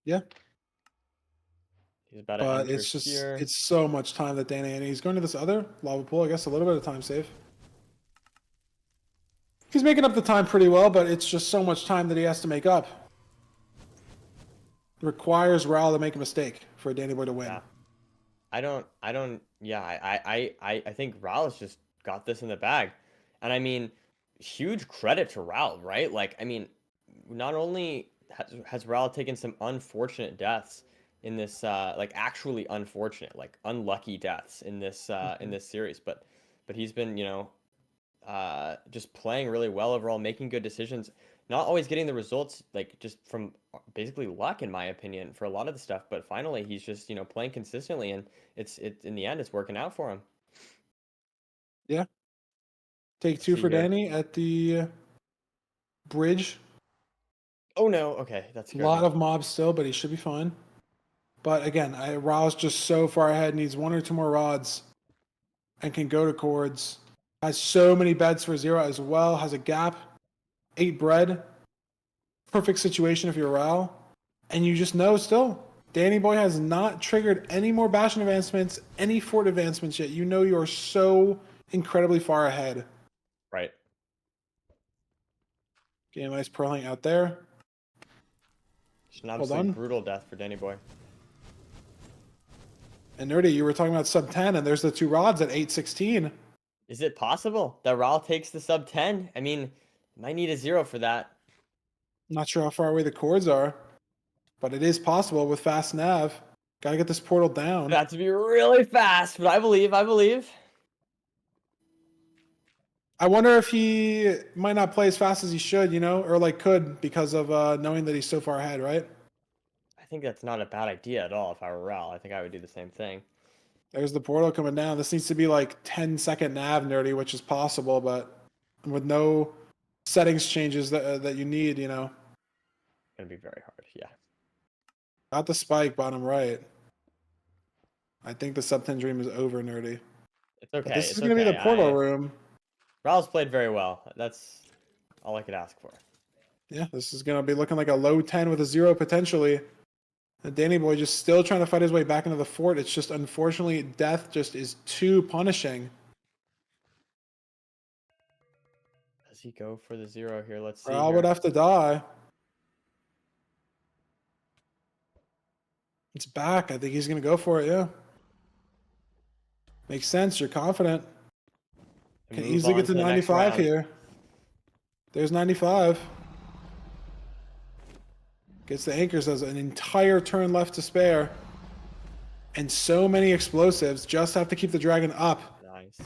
Yeah. He's about to But enter it's just here. it's so much time that Danny, and he's going to this other lava pool. I guess a little bit of time save. He's making up the time pretty well, but it's just so much time that he has to make up. Requires Raul to make a mistake for Dandannyboy to win. Yeah. Yeah, I think Raul's just got this in the bag, and I mean, huge credit to Raul, right? Like, I mean, not only has Raul taken some unfortunate deaths in this, like actually unfortunate, like unlucky deaths in this series, but he's been, just playing really well overall, making good decisions, not always getting the results, like just from basically luck, in my opinion, for a lot of the stuff. But finally, he's just playing consistently, and it's in the end, it's working out for him. Yeah. Take Let's 2 see for here. Danny at the bridge. Oh no, okay, that A scared lot me. of mobs still, but he should be fine. But again, Raul's just so far ahead, needs 1 or 2 more rods, and can go to chords. Has so many beds for 0 as well. Has a gap, 8 bread. Perfect situation if you're Raul. And you just know still, Dannyboy has not triggered any more Bastion advancements, any fort advancements yet. You know you are so incredibly far ahead. Right. Getting a nice pearling out there. Just an absolutely on. brutal death for Dannyboy. And Nerdy, you were talking about sub 10, and there's the 2 rods at 816. Is it possible that Raul takes the sub 10? I mean, might need a 0 for that. Not sure how far away the chords are, but it is possible with fast nav. Gotta get this portal down. It'd have to be really fast, but I believe. I wonder if he might not play as fast as he should, or like could because of knowing that he's so far ahead, right? I think that's not a bad idea at all. If I were Raul, I think I would do the same thing. There's the portal coming down. This needs to be like 10-second nav, Nerdy, which is possible, but with no settings changes that you need, Gonna be very hard, yeah. Got the spike bottom right. I think the sub 10 dream is over, Nerdy. It's okay. But this is going to be the portal room. Raul's played very well. That's all I could ask for. Yeah, this is going to be looking like a low 10 with a 0 potentially. And Dannyboy just still trying to fight his way back into the fort. It's just, unfortunately, death just is too punishing. Does he go for the 0 here? Let's see. Raul would have to die. It's back. I think he's going to go for it, yeah. Makes sense. You're confident. Can easily get to 95 here. There's 95. Gets the anchors, has an entire turn left to spare. And so many explosives. Just have to keep the dragon up. Nice.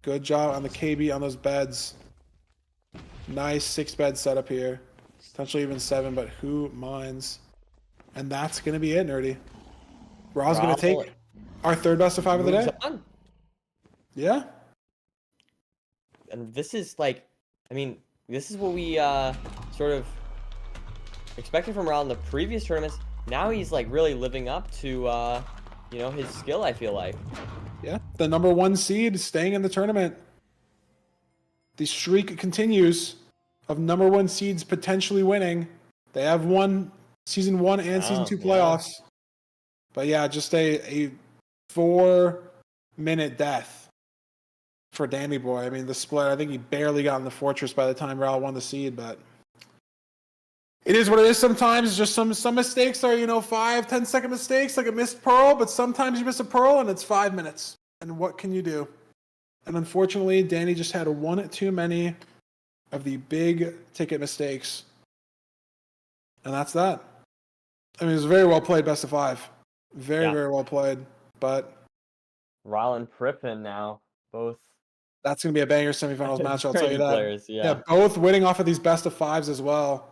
Good job on the KB on those beds. Nice 6-bed setup here. Potentially even 7, but who minds? And that's going to be it, Nerdy. Raul's going to take our 3rd best of 5 of the day. On. Yeah. And this is like, I mean, this is what we sort of expected from Raul in the previous tournaments. Now he's like really living up to, his skill, I feel like. Yeah. The number 1 seed staying in the tournament. The streak continues of number 1 seeds potentially winning. They have won season 1 and season 2 playoffs. Yeah. But yeah, just a 4-minute death for Dannyboy. I mean, the split, I think he barely got in the fortress by the time Raul won the seed, but it is what it is sometimes. Just some mistakes are, 5-10 second mistakes, like a missed pearl, but sometimes you miss a pearl and it's 5 minutes. And what can you do? And unfortunately, Danny just had 1 too many of the big ticket mistakes. And that's that. I mean, it was very well played, best of 5. Very, very well played. But Raul and Prippen now, both. That's going to be a banger semifinals match, I'll tell you that. Players, yeah, both winning off of these best of 5s as well.